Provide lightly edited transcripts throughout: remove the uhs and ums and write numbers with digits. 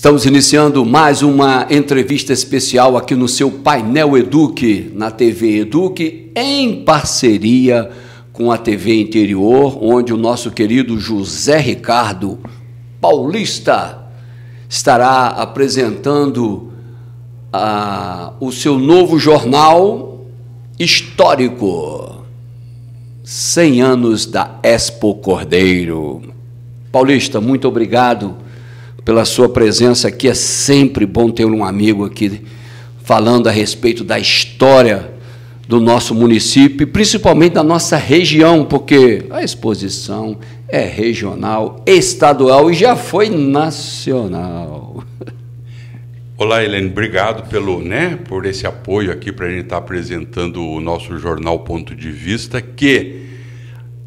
Estamos iniciando mais uma entrevista especial aqui no seu Painel Eduque, na TV Eduque, em parceria com a TV Interior, onde o nosso querido José Ricardo Paulista estará apresentando o seu novo jornal histórico, 100 anos da Expo Cordeiro. Paulista, muito obrigado pela sua presença aqui. É sempre bom ter um amigo aqui falando a respeito da história do nosso município e principalmente da nossa região, porque a exposição é regional, estadual e já foi nacional. Olá, Helene, obrigado por esse apoio aqui para a gente estar apresentando o nosso jornal Ponto de Vista, que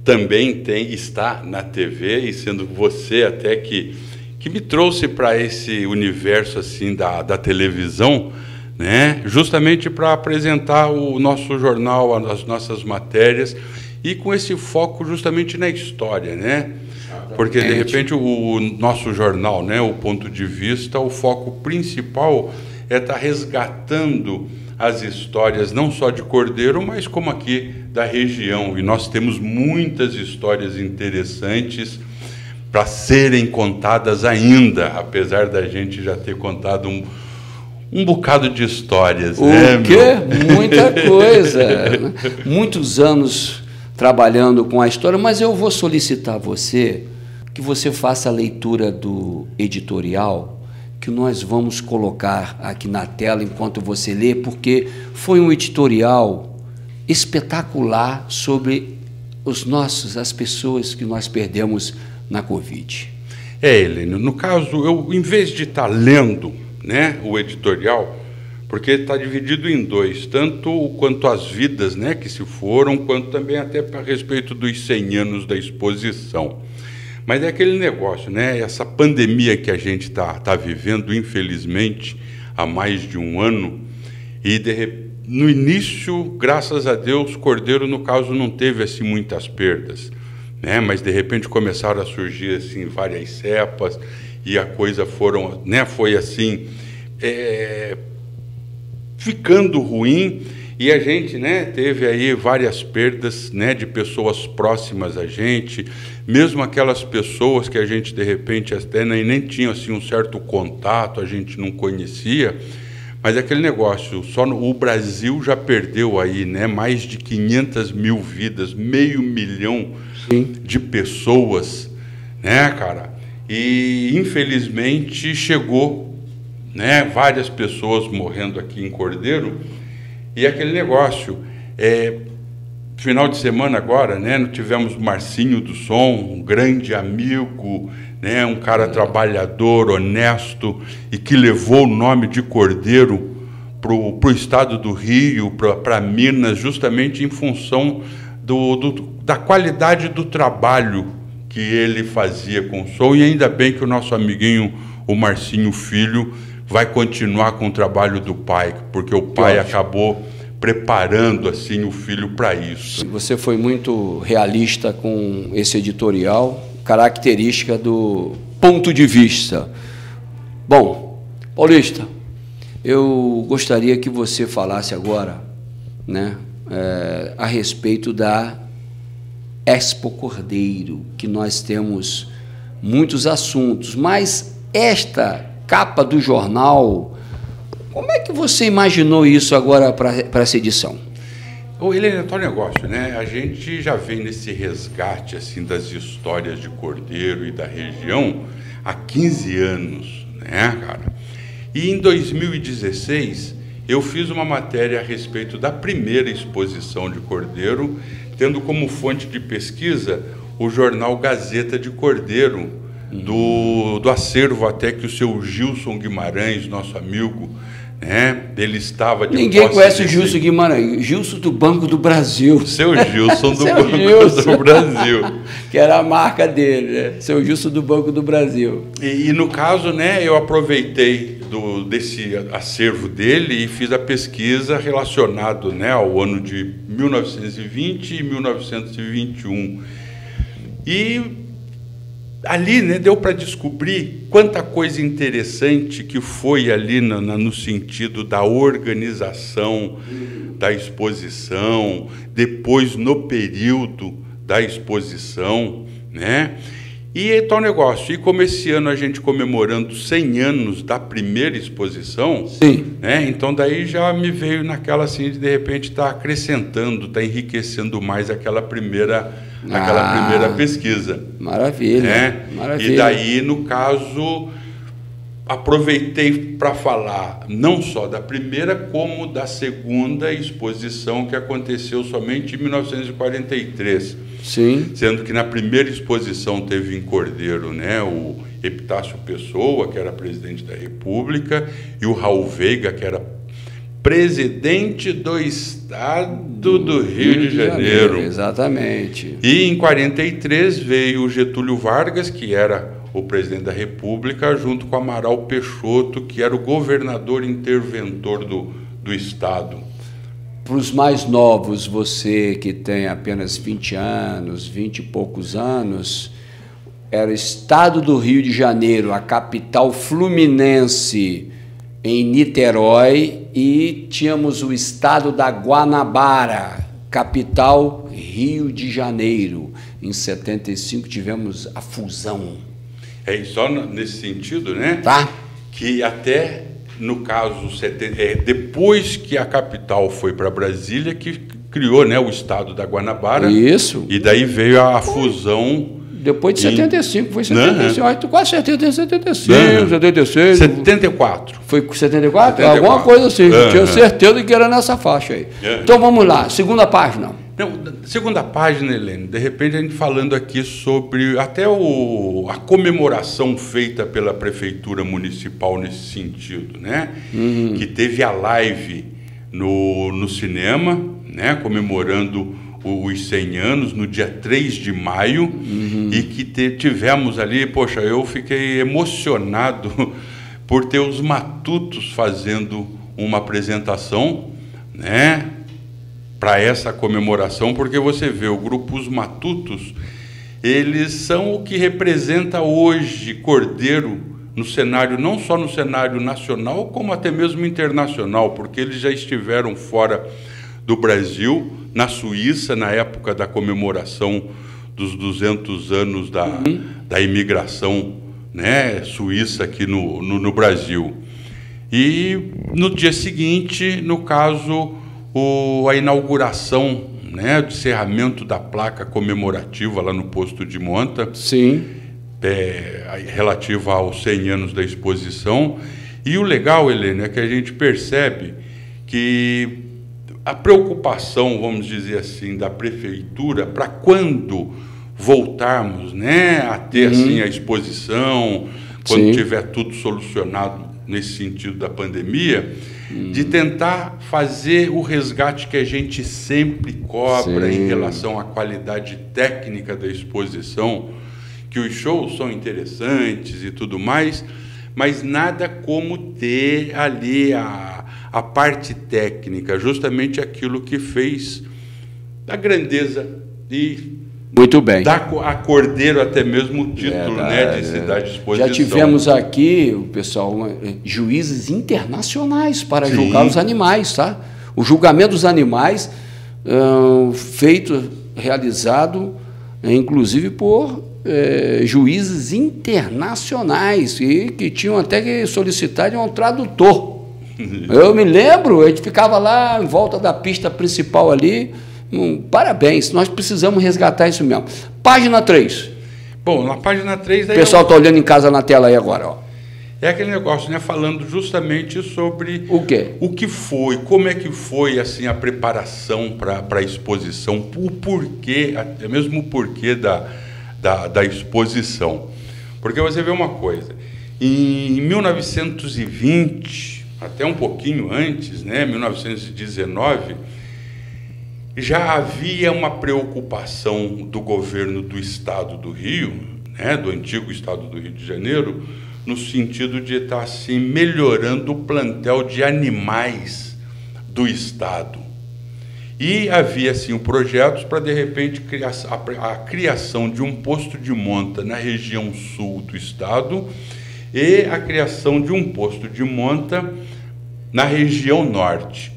também está na TV, e sendo você até que me trouxe para esse universo assim da televisão, né? Justamente para apresentar o nosso jornal, as nossas matérias, e com esse foco justamente na história, né? Porque de repente o nosso jornal, né, o Ponto de Vista, o foco principal é estar resgatando as histórias não só de Cordeiro, mas como aqui da região. E nós temos muitas histórias interessantes para serem contadas ainda, apesar da gente já ter contado um bocado de histórias. O quê? Muita coisa. Muitos anos trabalhando com a história, mas eu vou solicitar a você que você faça a leitura do editorial, que nós vamos colocar aqui na tela enquanto você lê, porque foi um editorial espetacular sobre as pessoas que nós perdemos na Covid. Helene, no caso, eu, em vez de estar lendo, né, o editorial, porque está dividido em dois, tanto quanto as vidas, né, que se foram, quanto também até a respeito dos 100 anos da exposição. Mas é aquele negócio, né, essa pandemia que a gente tá vivendo, infelizmente, há mais de um ano, e no início, graças a Deus, Cordeiro, no caso, não teve assim muitas perdas, né? Mas de repente começaram a surgir assim várias cepas e a coisa foi assim ficando ruim, e a gente, né, teve aí várias perdas, né, de pessoas próximas a gente, mesmo aquelas pessoas que a gente de repente até nem tinha assim um certo contato, a gente não conhecia. Mas aquele negócio, o Brasil já perdeu aí, né, mais de 500 mil vidas, 500 mil de pessoas, né, cara? E infelizmente chegou, né, várias pessoas morrendo aqui em Cordeiro, e aquele negócio, final de semana agora, né, tivemos Marcinho do Som, um grande amigo, né, um cara trabalhador, honesto, e que levou o nome de Cordeiro para o estado do Rio, para Minas, justamente em função da qualidade do trabalho que ele fazia com o som. E ainda bem que o nosso amiguinho, o Marcinho Filho, vai continuar com o trabalho do pai, porque o pai acabou preparando assim o filho para isso. Você foi muito realista com esse editorial, característica do Ponto de Vista. Bom, Paulista, eu gostaria que você falasse agora, né, a respeito da Expo Cordeiro, que nós temos muitos assuntos, mas esta capa do jornal, como é que você imaginou isso agora para essa edição? Helene, é tal negócio, né? A gente já vem nesse resgate assim das histórias de Cordeiro e da região há 15 anos, né, cara? E em 2016 eu fiz uma matéria a respeito da primeira exposição de Cordeiro, tendo como fonte de pesquisa o jornal Gazeta de Cordeiro, do acervo até que o seu Gilson Guimarães, nosso amigo, né, ele estava de Ninguém conhece o Gilson Guimarães, Gilson do Banco do Brasil. Seu Gilson do Banco do Brasil. Que era a marca dele, né? Seu Gilson do Banco do Brasil. E no caso, né, eu aproveitei desse acervo dele e fiz a pesquisa relacionado, né, ao ano de 1920 e 1921. E ali, né, deu para descobrir quanta coisa interessante que foi ali no sentido da organização da exposição, depois no período da exposição, né? E tal negócio. E como esse ano a gente comemorando 100 anos da primeira exposição, sim, né? Então daí já me veio naquela assim de repente estar acrescentando, estar enriquecendo mais aquela primeira pesquisa. Maravilha, né? Maravilha. E daí, no caso, aproveitei para falar não só da primeira, como da segunda exposição que aconteceu somente em 1943. Sim. Sendo que na primeira exposição teve em Cordeiro, né, o Epitácio Pessoa, que era presidente da República, e o Raul Veiga, que era presidente do Estado do Rio de Janeiro. Exatamente. E em 43 veio o Getúlio Vargas, que era o presidente da República, junto com Amaral Peixoto, que era o governador interventor do Estado. Para os mais novos, você que tem apenas 20 anos, 20 e poucos anos, era o Estado do Rio de Janeiro, a capital fluminense, em Niterói, e tínhamos o Estado da Guanabara, capital Rio de Janeiro. Em 75 tivemos a fusão. É só nesse sentido, né? Tá? Que até... No caso, depois que a capital foi para Brasília, que criou, né, o Estado da Guanabara. Isso. E daí veio a fusão. Depois de 75, foi 75. Quase certeza, 75, 76. 74. Foi 74? Alguma coisa assim. Tinha certeza que era nessa faixa aí. Então vamos lá, segunda página. Não, segunda página, Helene, de repente a gente falando aqui sobre até a comemoração feita pela Prefeitura Municipal nesse sentido, né? Que teve a live no cinema, né? Comemorando os 100 anos, no dia 3 de maio, e que tivemos ali, poxa, eu fiquei emocionado por ter os matutos fazendo uma apresentação, né? Para essa comemoração, porque você vê o grupo Os Matutos, eles são o que representa hoje Cordeiro no cenário, não só no cenário nacional, como até mesmo internacional, porque eles já estiveram fora do Brasil, na Suíça, na época da comemoração dos 200 anos da imigração, né, suíça aqui no Brasil. E no dia seguinte, no caso, a inauguração, né, o encerramento da placa comemorativa lá no posto de Monta, sim, relativa aos 100 anos da exposição. E o legal, Helene, é que a gente percebe que a preocupação, vamos dizer assim, da prefeitura para quando voltarmos, né, a ter assim a exposição, quando tiver tudo solucionado nesse sentido da pandemia, de tentar fazer o resgate que a gente sempre cobra em relação à qualidade técnica da exposição, que os shows são interessantes e tudo mais, mas nada como ter ali a parte técnica, justamente aquilo que fez da grandeza e muito bem. dá a Cordeiro até mesmo o título, né, de cidade de exposição. Já tivemos aqui, o pessoal, juízes internacionais para julgar os animais, tá? O julgamento dos animais realizado, inclusive por juízes internacionais e que tinham até que solicitar um tradutor. Eu me lembro, a gente ficava lá em volta da pista principal ali. Parabéns, nós precisamos resgatar isso mesmo. Página 3. Bom, na página 3... O pessoal está olhando em casa na tela aí agora. Ó. É aquele negócio, né, falando justamente sobre... O quê? O que foi, como é que foi assim, a preparação para a exposição, o porquê, até mesmo o porquê da exposição. Porque você vê uma coisa, em 1920, até um pouquinho antes, né, 1919... já havia uma preocupação do governo do Estado do Rio, né, do antigo Estado do Rio de Janeiro, no sentido de estar assim, melhorando o plantel de animais do Estado. E havia, assim, projetos para, de repente, a criação de um posto de monta na região sul do estado e a criação de um posto de monta na região norte.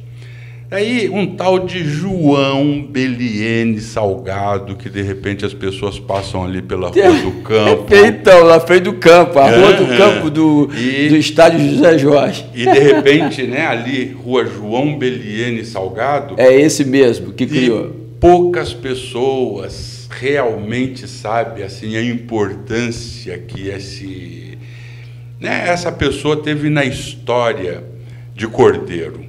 Aí um tal de João Beliene Salgado, que de repente as pessoas passam ali pela Rua do Campo. Então, na frente do campo, a Rua do Campo do estádio José Jorge. E de repente, né, ali, Rua João Beliene Salgado. É esse mesmo que criou. Poucas pessoas realmente sabem assim, a importância que essa pessoa teve na história de Cordeiro.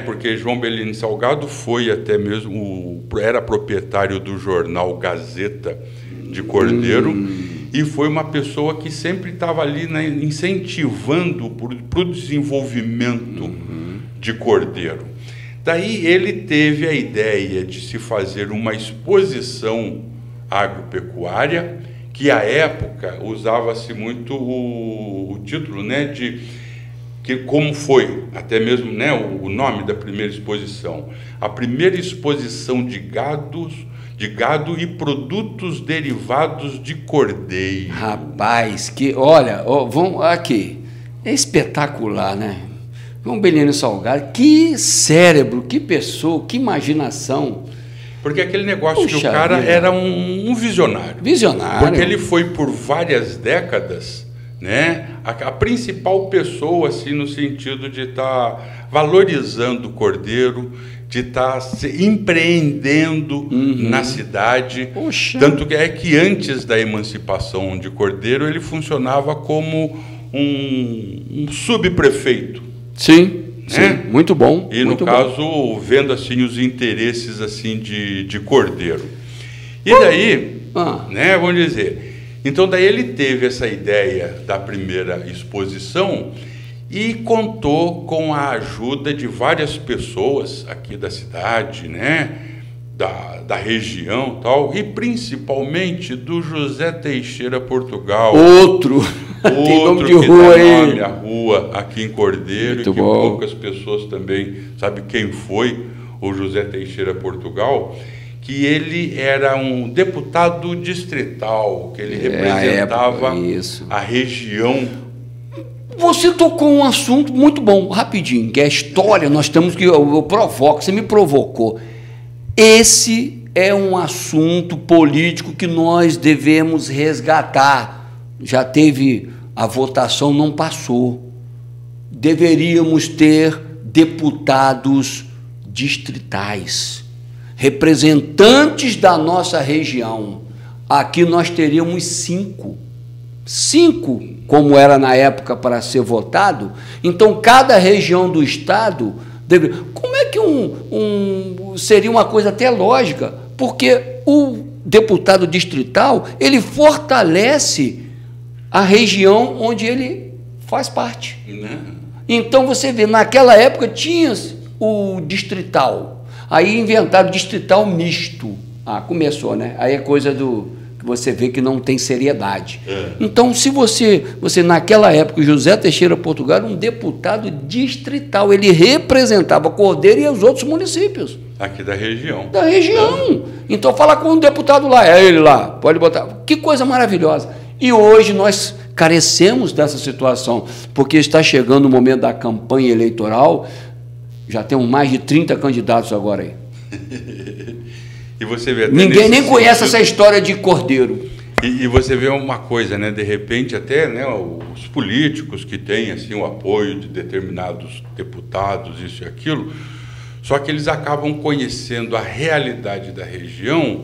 Porque João Beliene Salgado foi até mesmo, era proprietário do jornal Gazeta de Cordeiro e foi uma pessoa que sempre estava ali, né, incentivando para o desenvolvimento de Cordeiro. Daí ele teve a ideia de se fazer uma exposição agropecuária, que à época usava-se muito o título, né, que como foi, até mesmo, né, o nome da primeira exposição, a primeira exposição de gado e produtos derivados de cordeiro. Rapaz, que olha, vamos aqui, é espetacular, né? João Beliene Salgado, que cérebro, que pessoa, que imaginação. Porque aquele negócio que o cara era um visionário. Visionário. Porque ele foi por várias décadas, né, a principal pessoa, assim, no sentido de estar valorizando o cordeiro, de estar empreendendo na cidade. Poxa. Tanto que que antes da emancipação de Cordeiro, ele funcionava como um subprefeito. Sim, sim, muito bom. E no caso, vendo assim os interesses assim de Cordeiro. E daí, né, vamos dizer... Então, daí ele teve essa ideia da primeira exposição e contou com a ajuda de várias pessoas aqui da cidade, né, da região tal, e principalmente do José Teixeira Portugal. Outro tem nome de rua aí. A rua aqui em Cordeiro, muito e que bom. Poucas pessoas também sabem quem foi o José Teixeira Portugal, que ele era um deputado distrital, que ele representava a região. Você tocou um assunto muito bom, rapidinho, que é a história, nós temos que... Eu provoco, você me provocou. Esse é um assunto político que nós devemos resgatar. Já teve a votação, não passou. Deveríamos ter deputados distritais, representantes da nossa região. Aqui nós teríamos 5, como era na época para ser votado. Então, cada região do estado deve... Como é que seria uma coisa até lógica? Porque o deputado distrital, ele fortalece a região onde ele faz parte. Então, você vê, naquela época tinha o distrital. Aí inventaram o distrital misto. Começou, né? Aí é coisa que você vê que não tem seriedade. Então, se você naquela época, o José Teixeira Portugal era um deputado distrital, ele representava Cordeiro e os outros municípios. Aqui da região. Da região. Então, fala com um deputado lá, é ele lá, pode botar. Que coisa maravilhosa. E hoje nós carecemos dessa situação, porque está chegando o momento da campanha eleitoral. Já temos mais de 30 candidatos agora aí. E você vê, ninguém nem conhece essa história de Cordeiro. E você vê uma coisa, né? De repente até, né, os políticos que têm assim, o apoio de determinados deputados, isso e aquilo, só que eles acabam conhecendo a realidade da região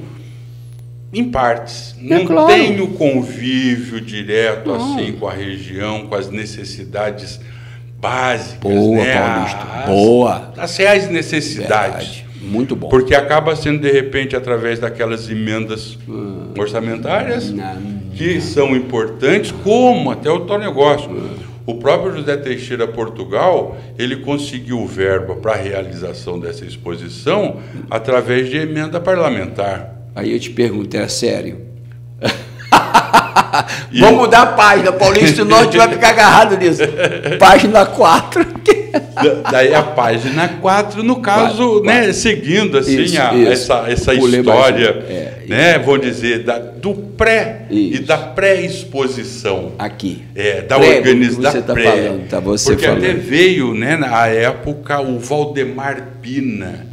em partes. Não tem o convívio direto assim com a região, com as necessidades básicas, boa, né? Paulista, boa. As reais necessidades. Verdade. Muito bom. Porque acaba sendo, de repente, através daquelas emendas orçamentárias que são importantes, como até o tal negócio. O próprio José Teixeira Portugal, ele conseguiu verba para a realização dessa exposição através de emenda parlamentar. Aí eu te pergunto, é sério? Vamos mudar a página, Paulista, senão a gente vai ficar agarrado nisso. Página 4. Daí a página 4, no caso, né, seguindo assim essa história, né, vamos dizer, do pré e da pré-exposição. Aqui. Da organização. Porque falando. Até veio, né, na época, o Valdemar Pina,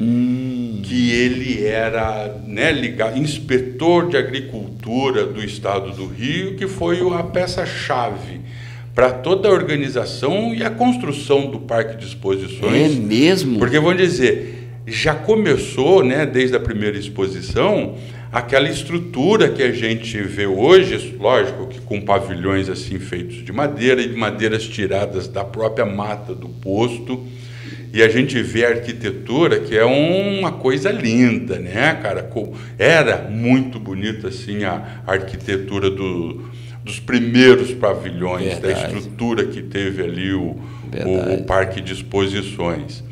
que ele era, né, inspetor de agricultura do estado do Rio, que foi a peça-chave para toda a organização e a construção do Parque de Exposições. É mesmo? Porque, vamos dizer, já começou, né, desde a primeira exposição, aquela estrutura que a gente vê hoje, lógico que com pavilhões assim feitos de madeira e de madeiras tiradas da própria mata do posto, e a gente vê a arquitetura, que é uma coisa linda, né, cara? Era muito bonita assim a arquitetura dos primeiros pavilhões, verdade, da estrutura que teve ali o Parque de Exposições.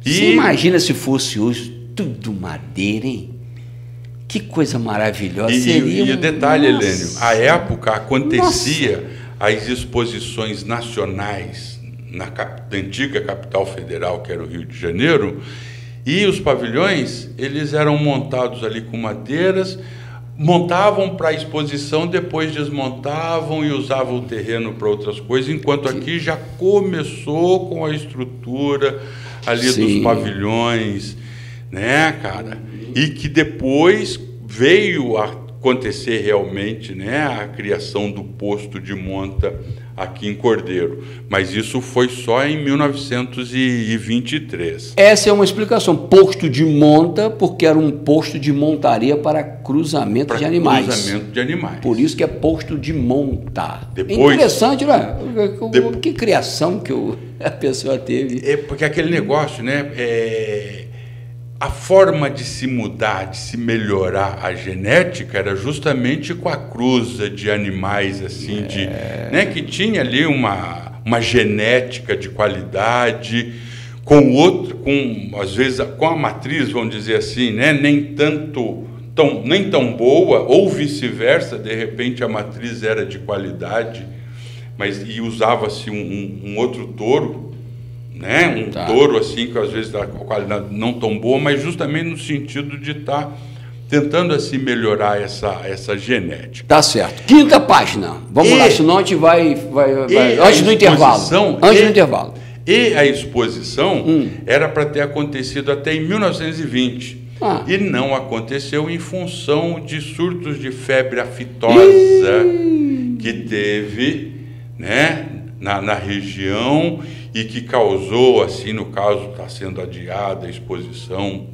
Você imagina se fosse hoje tudo madeira, hein? Que coisa maravilhosa. E o detalhe, Helênio, à época acontecia as exposições nacionais na antiga capital federal, que era o Rio de Janeiro, e os pavilhões, eles eram montados ali com madeiras, montavam para a exposição, depois desmontavam e usavam o terreno para outras coisas, enquanto aqui já começou com a estrutura ali dos pavilhões, né, cara? E que depois veio a acontecer realmente, né, a criação do posto de monta aqui em Cordeiro. Mas isso foi só em 1923. Essa é uma explicação. Posto de monta, porque era um posto de montaria para cruzamento de animais. Cruzamento de animais. Por isso que é posto de monta. Depois, interessante, né? Que criação que a pessoa teve. Porque aquele negócio, né? A forma de se mudar, de se melhorar a genética era justamente com a cruza de animais assim, né, que tinha ali uma genética de qualidade, às vezes com a matriz, vamos dizer assim, né, nem tão boa, ou vice-versa, de repente a matriz era de qualidade, e usava-se um outro touro, né? Touro assim, que às vezes dá qualidade não tão boa, mas justamente no sentido de estar tentando assim melhorar essa genética. Tá certo. Quinta página. Vamos lá, senão a gente vai antes do intervalo. Antes do intervalo. E a exposição era para ter acontecido até em 1920. E não aconteceu em função de surtos de febre aftosa que teve, né, na região, e que causou, assim, no caso, está sendo adiada a exposição,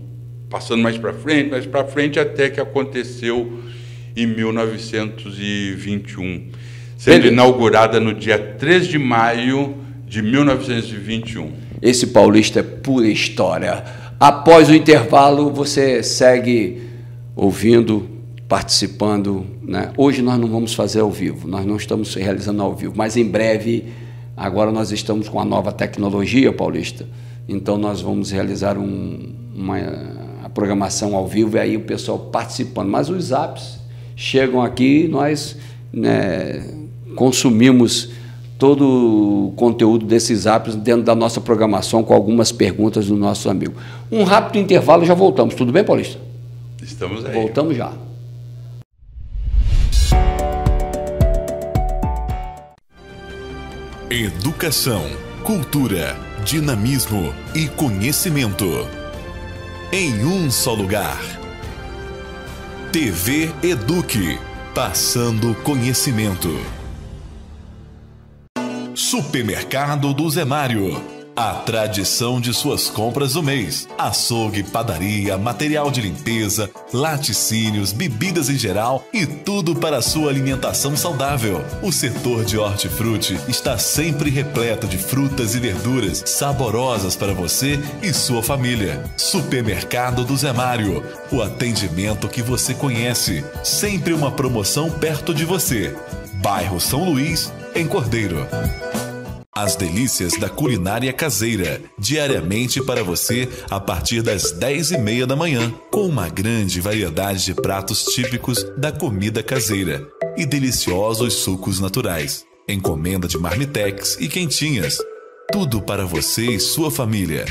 passando mais para frente, até que aconteceu em 1921, sendo inaugurada no dia 3 de maio de 1921. Esse Paulista é pura história. Após o intervalo, você segue ouvindo, participando, né? Hoje nós não vamos fazer ao vivo, nós não estamos realizando ao vivo, mas em breve, agora nós estamos com a nova tecnologia, Paulista, então nós vamos realizar a programação ao vivo e aí o pessoal participando. Mas os zaps chegam aqui, nós, né, consumimos todo o conteúdo desses zaps dentro da nossa programação com algumas perguntas dos nossos amigos. Um rápido intervalo e já voltamos. Tudo bem, Paulista? Estamos aí. Voltamos já. Educação, cultura, dinamismo e conhecimento. Em um só lugar. TV Eduque, passando conhecimento. Supermercado do Zé Mário. A tradição de suas compras do mês. Açougue, padaria, material de limpeza, laticínios, bebidas em geral e tudo para a sua alimentação saudável. O setor de hortifruti está sempre repleto de frutas e verduras saborosas para você e sua família. Supermercado do Zé Mário. O atendimento que você conhece. Sempre uma promoção perto de você. Bairro São Luís, em Cordeiro. As delícias da culinária caseira, diariamente para você a partir das 10h30 da manhã, com uma grande variedade de pratos típicos da comida caseira e deliciosos sucos naturais. Encomenda de marmitex e quentinhas. Tudo para você e sua família.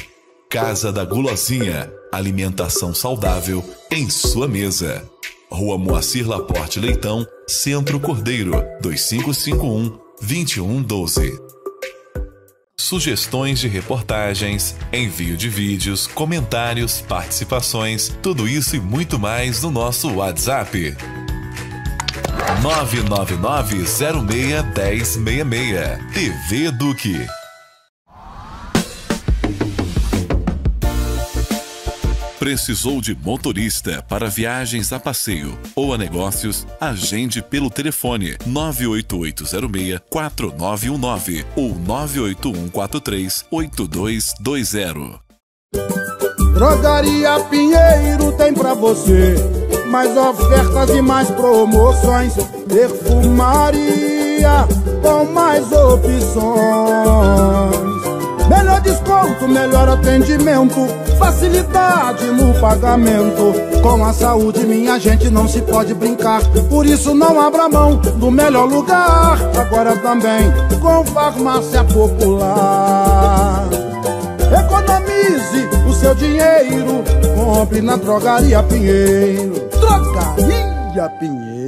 Casa da Gulosinha, alimentação saudável em sua mesa. Rua Moacir Laporte Leitão, Centro Cordeiro, 2551-2112. Sugestões de reportagens, envio de vídeos, comentários, participações, tudo isso e muito mais no nosso WhatsApp. 999-06-1066. TV Eduque. Precisou de motorista para viagens a passeio ou a negócios? Agende pelo telefone 98806-4919 ou 98143-8220. Drogaria Pinheiro tem pra você mais ofertas e mais promoções. Perfumaria com mais opções. Melhor desconto, melhor atendimento, facilidade no pagamento. Com a saúde, minha gente, não se pode brincar. Por isso não abra mão do melhor lugar. Agora também com farmácia popular. Economize o seu dinheiro, compre na Drogaria Pinheiro. Drogaria Pinheiro.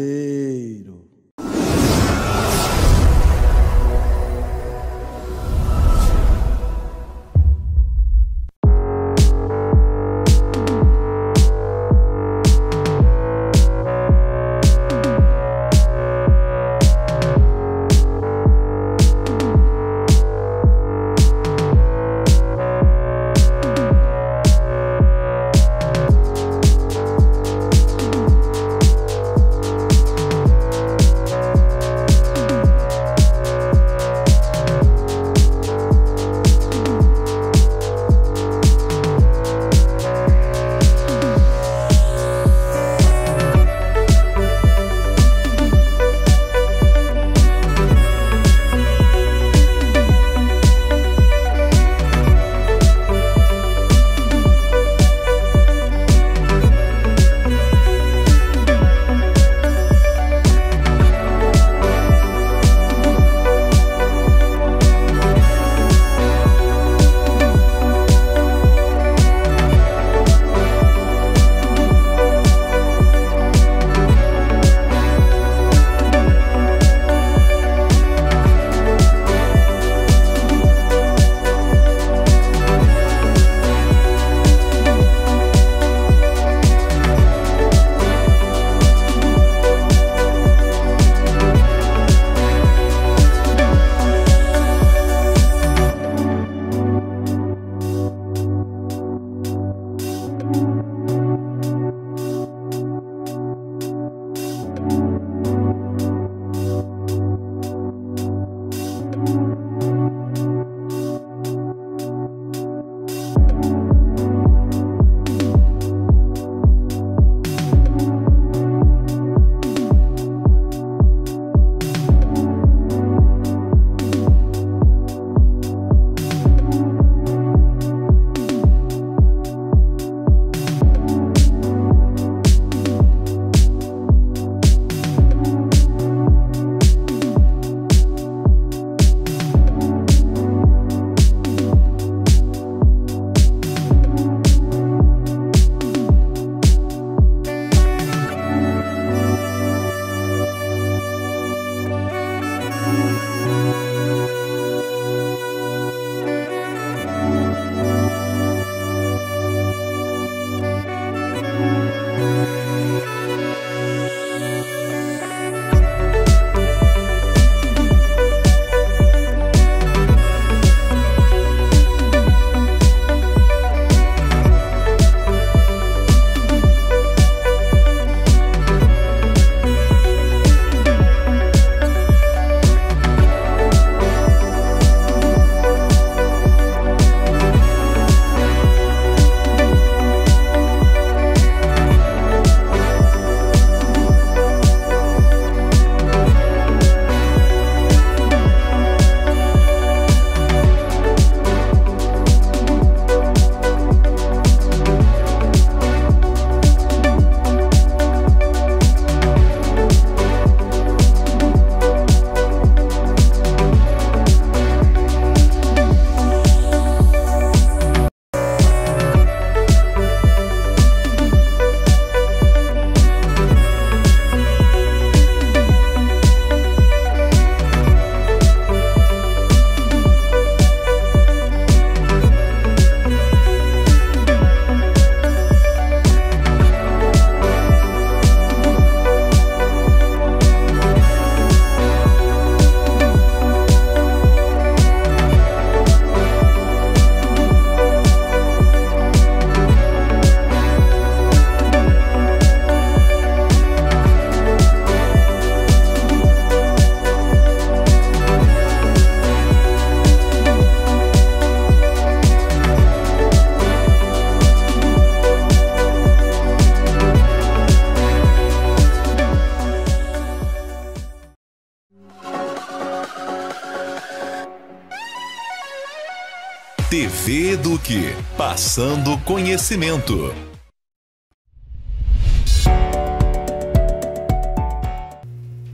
TV Eduque, passando conhecimento.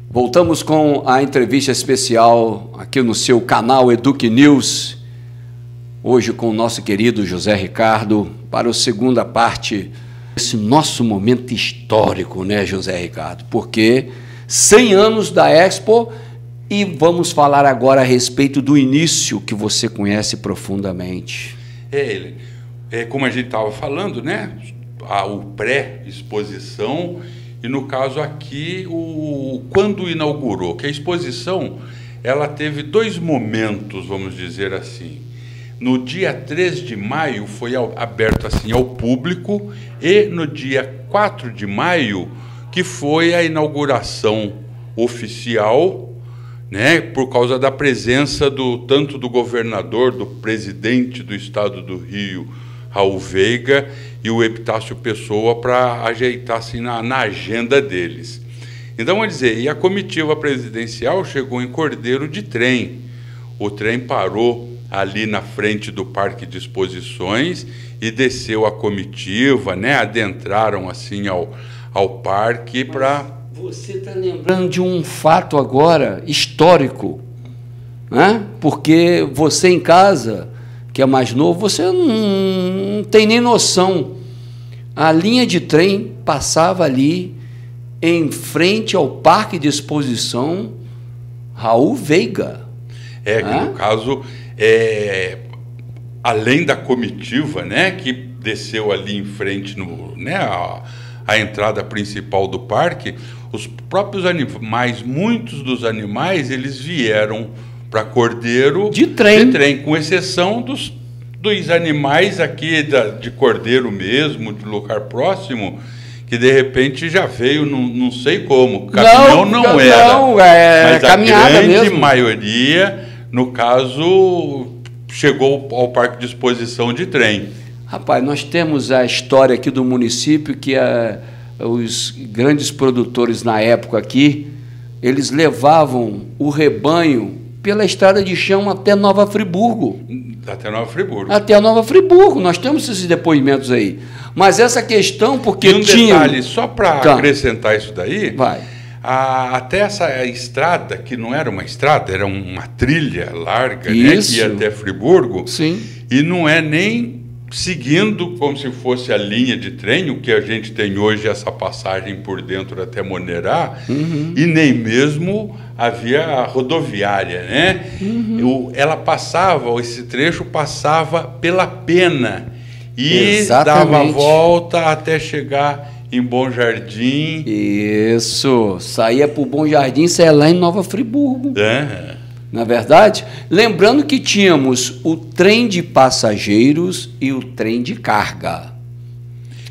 Voltamos com a entrevista especial aqui no seu canal Eduque News, hoje com o nosso querido José Ricardo, para a segunda parte desse nosso momento histórico, né, José Ricardo? Porque 100 anos da Expo, e vamos falar agora a respeito do início que você conhece profundamente. Como a gente estava falando, né, o pré-exposição, e no caso aqui, quando inaugurou, que a exposição ela teve 2 momentos, vamos dizer assim. No dia 3 de maio foi aberto assim ao público, e no dia 4 de maio, que foi a inauguração oficial, né, por causa da presença tanto do governador, do presidente do estado do Rio, Raul Veiga, e o Epitácio Pessoa, para ajeitar assim na agenda deles. Então, vamos dizer, e a comitiva presidencial chegou em Cordeiro de trem. O trem parou ali na frente do Parque de Exposições e desceu a comitiva, né? Adentraram assim ao parque para... Você está lembrando de um fato agora histórico, né? Porque você em casa, que é mais novo, você não tem nem noção. A linha de trem passava ali em frente ao Parque de Exposição Raul Veiga. Que no caso, além da comitiva, né, que desceu ali em frente, a entrada principal do parque, os próprios animais, muitos dos animais, eles vieram para Cordeiro de trem, com exceção dos animais aqui de Cordeiro mesmo, de lugar próximo, que de repente já veio, não sei como, caminhão não era, mas a grande mesmo. Maioria, no caso, chegou ao Parque de Exposição de trem. Rapaz, nós temos a história aqui do município que os grandes produtores na época aqui, eles levavam o rebanho pela estrada de chão até Nova Friburgo. Até Nova Friburgo. Até Nova Friburgo, nós temos esses depoimentos aí. Mas essa questão, porque detalhe, só para acrescentar isso daí, vai. Até essa estrada, que não era uma estrada, era uma trilha larga, né, que ia até Friburgo, sim. E não é nem seguindo como se fosse a linha de trem, o que a gente tem hoje, essa passagem por dentro até Monerá, e nem mesmo havia a rodoviária, né? Esse trecho passava pela Pena e dava a volta até chegar em Bom Jardim. Isso, saía por Bom Jardim e saía lá em Nova Friburgo. Na verdade, lembrando que tínhamos o trem de passageiros e o trem de carga.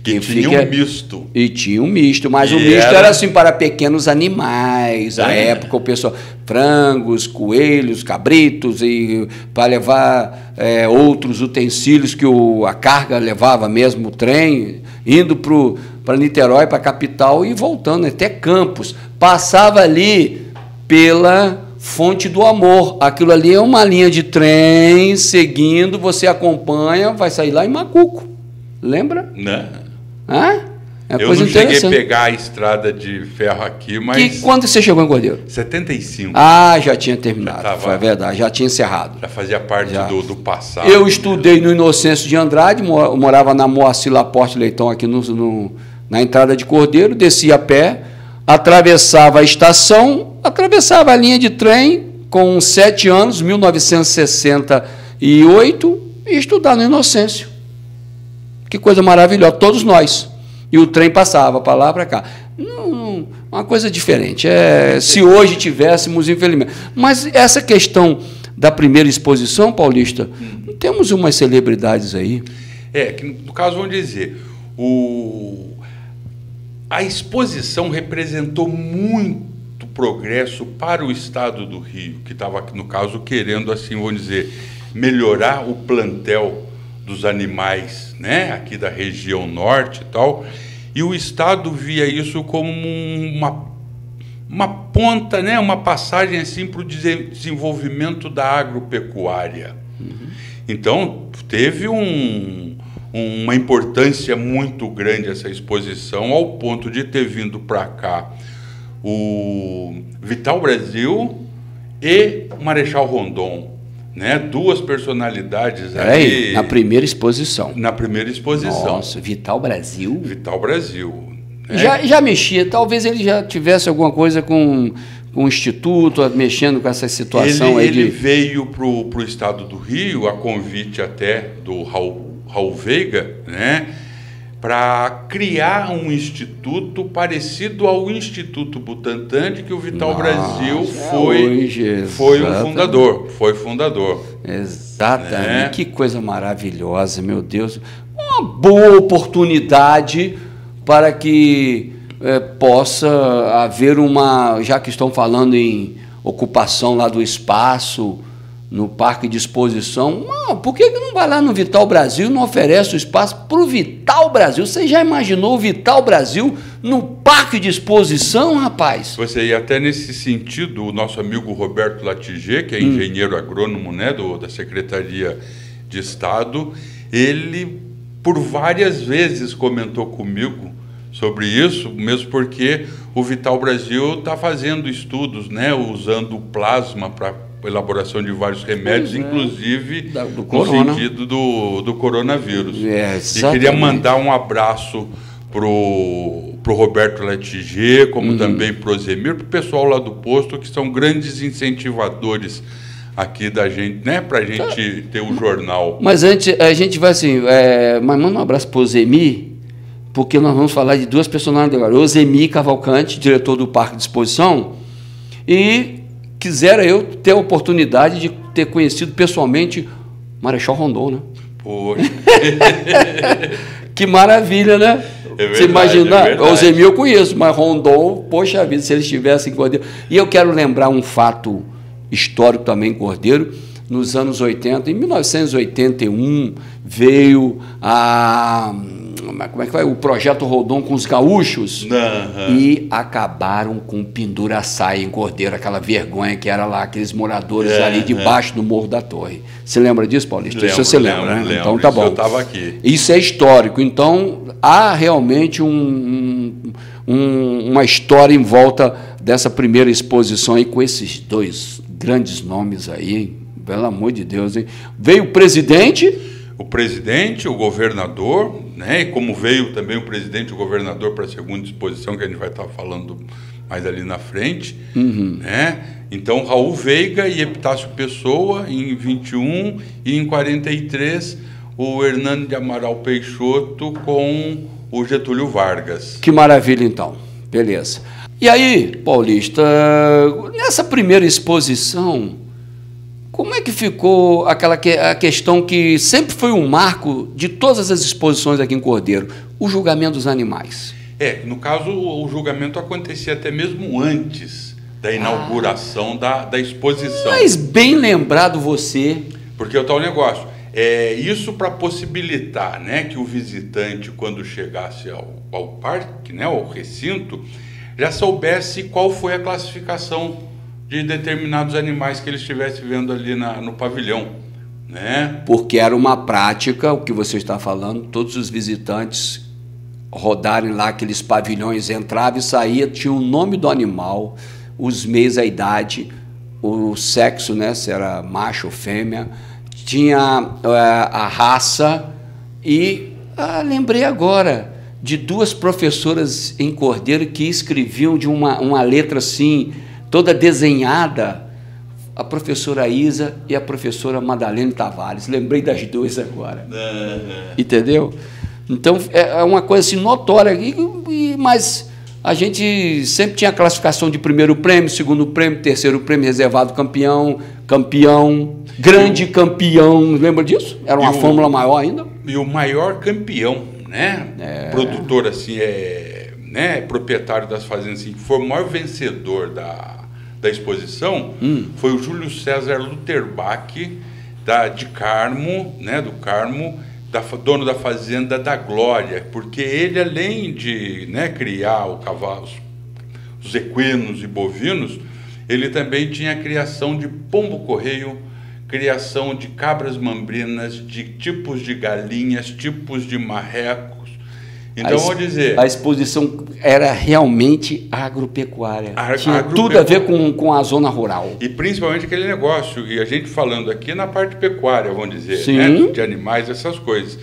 Que tinha um misto. E tinha um misto, mas o misto era assim para pequenos animais. À época o pessoal, frangos, coelhos, cabritos, e para levar outros utensílios que a carga levava mesmo o trem, indo para Niterói, para a capital, e voltando até Campos. Passava ali pela Fonte do Amor. Aquilo ali é uma linha de trem seguindo, você acompanha, vai sair lá em Macuco. Lembra? Não. Eu não cheguei a pegar a estrada de ferro aqui, mas... Quando você chegou em Cordeiro? 75. Já tinha terminado, foi verdade, já tinha encerrado. Já fazia parte do passado. Eu estudei no Inocêncio de Andrade, morava na Moacir Laporte Leitão, aqui na entrada de Cordeiro, descia a pé, atravessava a estação, atravessava a linha de trem com 7 anos, 1968, e estudar no Inocêncio. Que coisa maravilhosa, todos nós. E o trem passava para lá, para cá. Uma coisa diferente. Se hoje tivéssemos, infelizmente. Mas essa questão da primeira exposição, Paulista, temos umas celebridades aí. Que no caso, vamos dizer, a exposição representou muito progresso para o estado do Rio, que estava, no caso, querendo, assim, vamos dizer, melhorar o plantel dos animais, né, aqui da região norte e tal, e o estado via isso como uma ponta, né, uma passagem assim para o desenvolvimento da agropecuária. Então, teve uma importância muito grande essa exposição, ao ponto de ter vindo para cá o Vital Brasil e o Marechal Rondon, né? Duas personalidades ali. Na primeira exposição. Na primeira exposição. Nossa, Vital Brasil? Vital Brasil. Né? Já mexia, talvez ele já tivesse alguma coisa com o Instituto, mexendo com essa situação aí. Ele veio para o estado do Rio, a convite até do Raul Veiga, né? Para criar um instituto parecido ao Instituto Butantan, de que o Vital Brasil foi o fundador. Exatamente. Né? Que coisa maravilhosa, meu Deus. Uma boa oportunidade para que possa haver já que estão falando em ocupação lá do espaço, no parque de exposição, por que não vai lá no Vital Brasil e não oferece o espaço para o Vital Brasil? Você já imaginou o Vital Brasil no parque de exposição, rapaz? E até nesse sentido, o nosso amigo Roberto Latiger, que é engenheiro agrônomo, né, da Secretaria de Estado, ele por várias vezes comentou comigo sobre isso, mesmo porque o Vital Brasil está fazendo estudos, né, usando o plasma para elaboração de vários remédios, inclusive no sentido do coronavírus. E queria mandar um abraço pro Roberto Latiger, como também pro Zemir, pro pessoal lá do posto, que são grandes incentivadores aqui da gente, né, pra gente ter o jornal. Mas antes, a gente vai assim, mas manda um abraço pro Zemir, porque nós vamos falar de duas personalidades agora. O Zemir Cavalcante, diretor do Parque de Exposição, e quisera eu ter a oportunidade de ter conhecido pessoalmente Marechal Rondon, né? Poxa. Que maravilha, né? Você imagina, o Zemir eu conheço, mas Rondon, poxa vida, se ele estivesse em Cordeiro. E eu quero lembrar um fato histórico também em Cordeiro. Nos anos 80, em 1981, veio como é que vai? O projeto Rondon com os gaúchos e acabaram com Pendura-Saia em Cordeiro, aquela vergonha que era lá, aqueles moradores ali debaixo do Morro da Torre. Você lembra disso, Paulista? Isso você lembra, né? Lembro, então tá bom. Eu estava aqui. Isso é histórico. Então há realmente uma história em volta dessa primeira exposição aí, com esses dois grandes nomes aí, hein? Pelo amor de Deus, hein? Veio o presidente, o governador, né? E como veio também o presidente e o governador para a segunda exposição, que a gente vai estar falando mais ali na frente, né? Então, Raul Veiga e Epitácio Pessoa em 21 e em 43 o Hernando de Amaral Peixoto com o Getúlio Vargas. Que maravilha, então. Beleza. E aí, Paulista, nessa primeira exposição, como é que ficou a questão que sempre foi um marco de todas as exposições aqui em Cordeiro, o julgamento dos animais? No caso, o julgamento acontecia até mesmo antes da inauguração da exposição. Mas bem lembrado você. Porque é o tal negócio. Isso para possibilitar, né, que o visitante, quando chegasse ao parque, né, ao recinto, já soubesse qual foi a classificação de determinados animais que ele estivesse vendo ali no pavilhão, né? Porque era uma prática, o que você está falando, todos os visitantes rodarem lá aqueles pavilhões, entrava e saía, tinha o nome do animal, os meios, a idade, o sexo, né, se era macho ou fêmea, tinha a raça e lembrei agora de duas professoras em Cordeiro que escreviam de uma letra assim, toda desenhada, a professora Isa e a professora Madalene Tavares. Lembrei das duas agora. Entendeu? Então, é uma coisa assim notória, mas a gente sempre tinha a classificação de primeiro prêmio, segundo prêmio, terceiro prêmio, reservado campeão, grande campeão. Lembra disso? Era uma fórmula maior ainda? E o maior campeão, né? Produtor, assim, né, proprietário das fazendas, assim, que foi o maior vencedor da exposição, foi o Júlio César Luterbach, de Carmo, né, do Carmo, dono da fazenda da Glória, porque ele, além de, né, criar os equinos e bovinos, ele também tinha a criação de pombo-correio, criação de cabras mambrinas, de tipos de galinhas, tipos de marrecos. Então, vou dizer... A exposição era realmente agropecuária. Tinha agropecuária. Tudo a ver com a zona rural. E principalmente aquele negócio, e a gente falando aqui na parte pecuária, vamos dizer, Sim. né? De animais, essas coisas.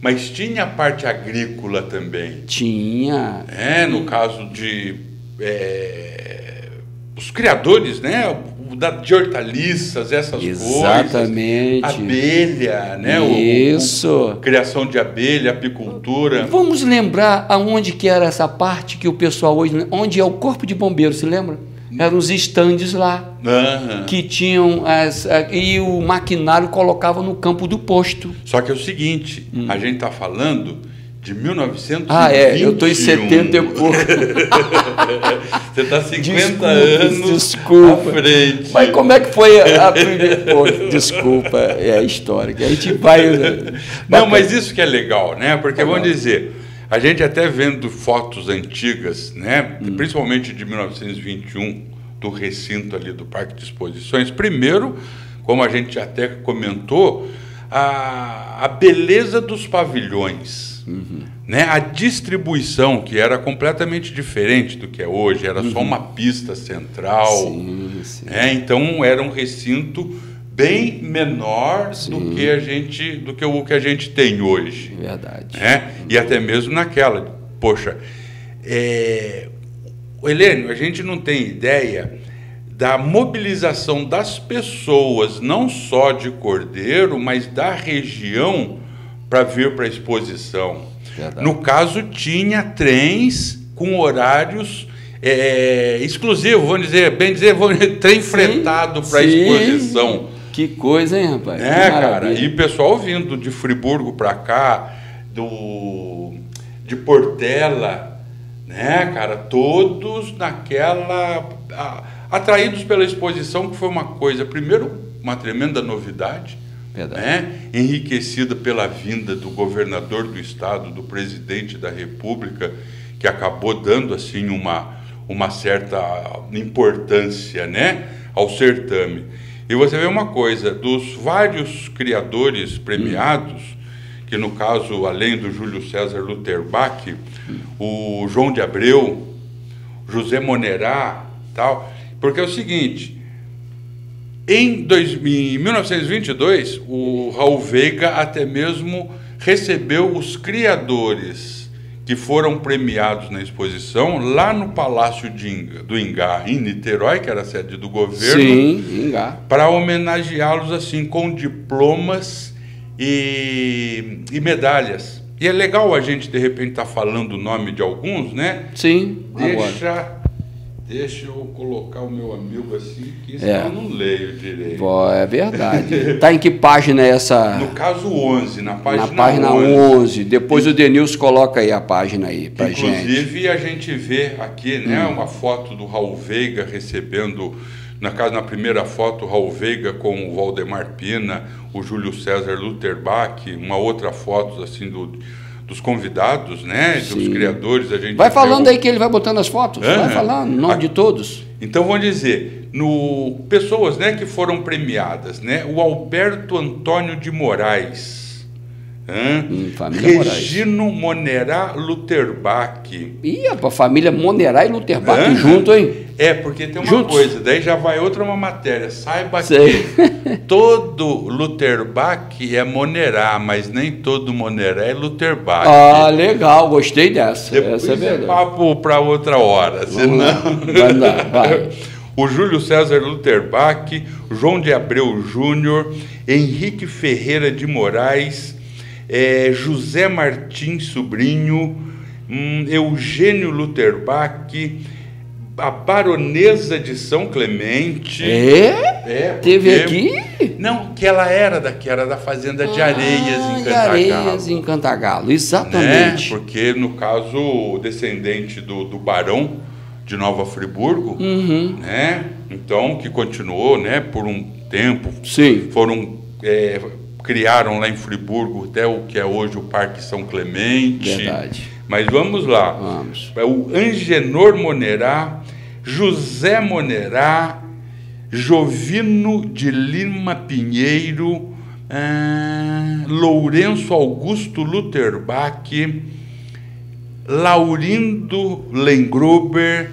Mas tinha a parte agrícola também. Tinha. No caso de... os criadores, né? De hortaliças, essas Exatamente. coisas. Abelha, né? Isso. Criação de abelha, apicultura. Vamos lembrar aonde que era essa parte que o pessoal hoje... Onde é o Corpo de Bombeiros, se lembra? Eram os estandes lá, que tinham... e o maquinário colocava no campo do posto. Só que é o seguinte, a gente está falando... de 1921. Eu estou em 70 e pouco. Você está 50 anos desculpa. à frente. Mas como é que foi a primeira... Desculpa, é a história. A gente vai... Não, mas isso que é legal, né? Porque, vamos dizer, a gente até vendo fotos antigas, né? Principalmente de 1921, do recinto ali do Parque de Exposições. Primeiro, como a gente até comentou, a beleza dos pavilhões. Né? A distribuição, que era completamente diferente do que é hoje, era só uma pista central. Sim. Né? Então era um recinto bem menor do que o que a gente tem hoje. Verdade. Né? E até mesmo naquela. Poxa, Helênio, a gente não tem ideia da mobilização das pessoas, não só de Cordeiro, mas da região, para vir para a exposição. Verdade. No caso, tinha trens com horários exclusivos, trem fretado para a exposição. Que coisa, hein, rapaz? Cara? E o pessoal vindo de Friburgo para cá, de Portela, né, cara? Todos atraídos pela exposição, que foi uma coisa, primeiro, uma tremenda novidade. Né? Enriquecida pela vinda do governador do estado, do presidente da República, que acabou dando assim uma certa importância, né, ao certame. E você vê uma coisa, dos vários criadores premiados, que no caso, além do Júlio César Lutherbach, o João de Abreu, José Monerá, tal, porque é o seguinte... Em 1922, o Raul Veiga até mesmo recebeu os criadores que foram premiados na exposição lá no Palácio do Ingá, em Niterói, que era a sede do governo. Sim, Ingá. Para homenageá-los assim com diplomas e medalhas. E é legal a gente, de repente, estar falando o nome de alguns, né? Sim, Deixa eu colocar o meu amigo assim, que senão eu não leio direito. É verdade. Está em que página é essa? No caso 11, na página 11. Depois o Denilson coloca aí a página aí para gente. Inclusive a gente vê aqui, né, uma foto do Raul Veiga recebendo, na primeira foto, o Raul Veiga com o Valdemar Pina, o Júlio César Lutherbach, uma outra foto assim dos convidados, né? Sim. Dos criadores. A gente vai falando aí que ele vai botando as fotos. Vai falando, em nome de todos. Então, vamos dizer, pessoas, né, que foram premiadas, né? O Alberto Antônio de Moraes, Regino Monerá Lutherbach. Ih, a família Monerá e Lutherbach junto, hein? Porque tem uma coisa, daí já vai uma matéria. Saiba que todo Lutherbach é Monerá, mas nem todo Monerá é Lutherbach. Legal, gostei dessa. Depois essa é verdade. Papo para outra hora, Vai. O Júlio César Lutherbach, João de Abreu Júnior, Henrique Ferreira de Moraes, José Martins Sobrinho, Eugênio Lutherbach, a Baronesa de São Clemente. Teve aqui? Não, que ela era da Fazenda de Areias, em Cantagalo. Areias, em Cantagalo, exatamente. Né? Porque, no caso, descendente do Barão de Nova Friburgo, né? Então, que continuou, né, por um tempo. Sim. Criaram lá em Friburgo até o que é hoje o Parque São Clemente. Verdade. Mas vamos lá. Vamos. O Angenor Monerá, José Monerá, Jovino de Lima Pinheiro, Lourenço Augusto Lutherbach, Laurindo Lengruber,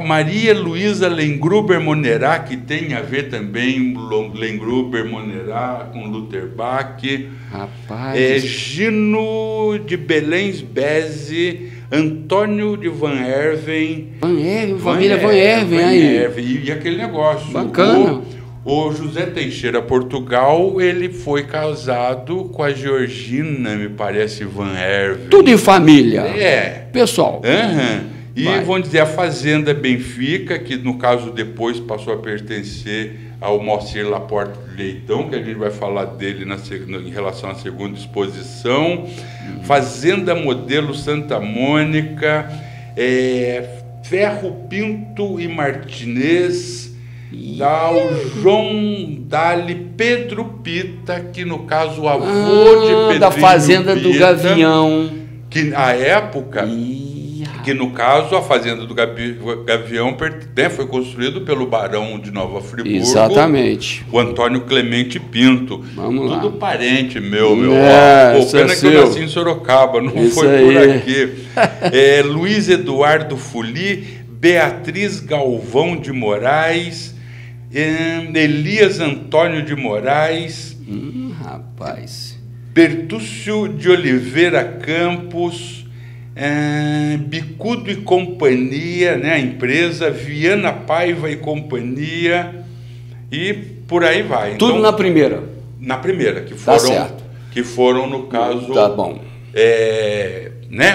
Maria Luísa Lengruber Monerá, que tem a ver também Lengruber Monerá com Lutherbach, Gino de Belém Beze, Antônio de Van Erven, família Van Erven aí. E aquele negócio. Bacana. O José Teixeira Portugal, ele foi casado com a Georgina, me parece, Van Erven. Tudo em família. Pessoal. E vamos dizer, a Fazenda Benfica, que no caso depois passou a pertencer ao Moacir Laporte Leitão, que a gente vai falar dele em relação à segunda exposição. Fazenda Modelo Santa Mônica, Ferro Pinto e Martinez, o João Dali Pedro Pita, que no caso o avô de Pedrinho da Fazenda Pita, do Gavião, que à época, que no caso a Fazenda do Gavião foi construído pelo Barão de Nova Friburgo. Exatamente. O Antônio Clemente Pinto. Vamos lá. Tudo parente meu. Pena que eu nasci em Sorocaba, não isso foi aí. Por aqui. Luiz Eduardo Fuli, Beatriz Galvão de Moraes, Elias Antônio de Moraes, rapaz, Bertúcio de Oliveira Campos, Bicudo e Companhia, né, a empresa, Viana Paiva e Companhia, e por aí vai. Tudo então, na primeira. Na primeira, que foram no caso, tá bom.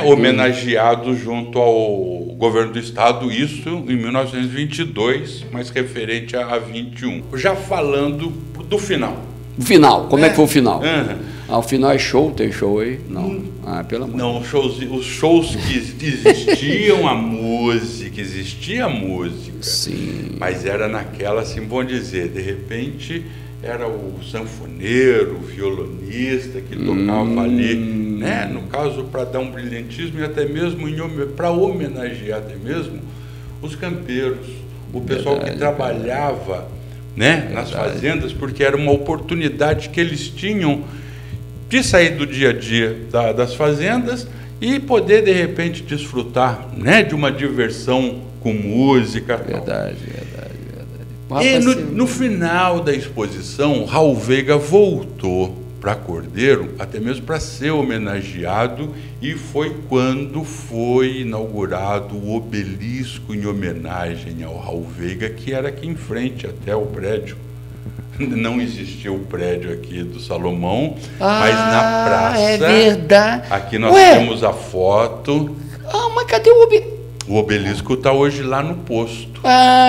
Homenageados junto ao governo do estado, isso em 1922, mas referente a 21. Já falando do final. O final, como é que foi o final? O final é show, tem show aí? Não. Pelo amor. Não, os shows que existiam, existia música. Sim. Mas era naquela, assim, vamos dizer, de repente era o sanfoneiro, o violonista que tocava ali, né? No caso, para dar um brilhantismo e até mesmo para homenagear até mesmo os campeiros, o pessoal que trabalhava, né, nas fazendas, porque era uma oportunidade que eles tinham de sair do dia a dia das fazendas e poder, de repente, desfrutar, né, de uma diversão com música. Verdade. E no final da exposição, Raul Veiga voltou para Cordeiro, até mesmo para ser homenageado, e foi quando foi inaugurado o obelisco em homenagem ao Raul Veiga, que era aqui em frente até o prédio. Não existia o prédio aqui do Salomão, mas na praça. É verdade. Aqui nós temos a foto. Mas cadê o obelisco? O obelisco está hoje lá no posto.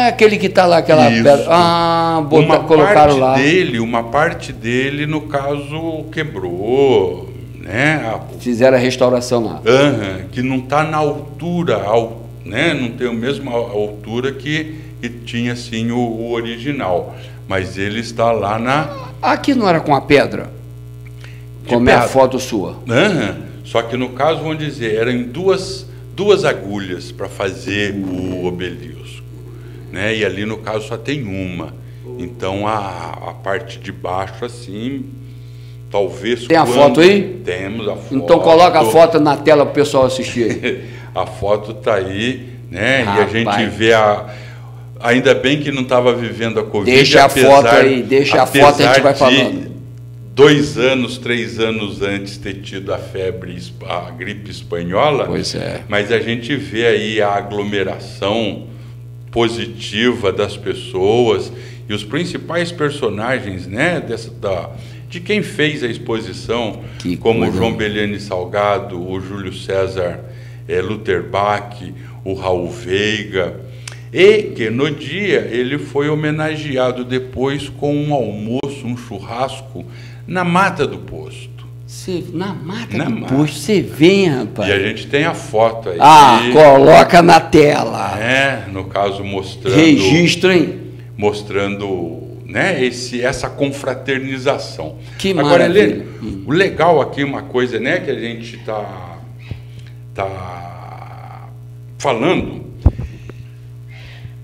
Aquele que está lá, aquela pedra. Colocaram lá. Uma parte dele, no caso, quebrou, né? Fizeram a restauração lá. Que não está na altura, né? Não tem a mesma altura que tinha, assim, o original. Mas ele está lá na... Aqui não era com a pedra? Como é a foto sua? Só que no caso, vamos dizer, eram duas agulhas para fazer o obelisco, né? E ali no caso só tem uma. Então a parte de baixo, assim, talvez... Tem a foto aí? Temos a foto. Então coloca a foto na tela para o pessoal assistir. A foto está aí, né? E a gente vê ainda bem que não estava vivendo a Covid. Deixa a foto aí, deixa a foto, a gente vai falando. 2 anos, 3 anos antes ter tido a gripe espanhola, pois é. Mas a gente vê aí a aglomeração positiva das pessoas e os principais personagens, né, de quem fez a exposição, como o João Beliane Salgado, o Júlio César Lutherbach, o Raul Veiga, e que no dia ele foi homenageado depois com um almoço, um churrasco, na Mata do Posto. Na Mata do Posto, você vem, rapaz. E a gente tem a foto aí. Coloca na tela. No caso, mostrando... Registro, hein? Mostrando, né, essa confraternização. Que agora, maravilha. O legal aqui, uma coisa, né, que a gente tá falando,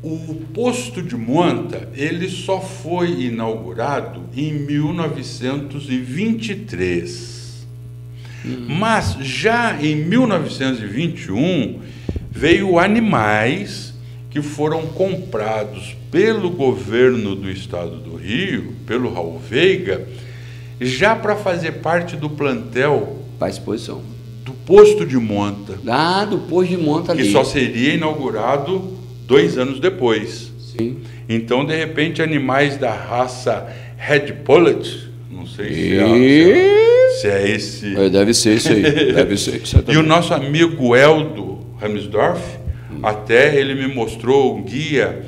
o posto de monta, ele só foi inaugurado em 1923. Mas já em 1921 veio animais que foram comprados pelo governo do estado do Rio, pelo Raul Veiga, já para fazer parte do plantel para a exposição do posto de monta. Do posto de monta ali. Que só seria inaugurado 2 anos depois. Sim. Então, de repente, animais da raça Red Pullet, não sei se é esse... Deve ser isso aí. Deve ser. E o nosso amigo Eldo Ramsdorff, até ele me mostrou o guia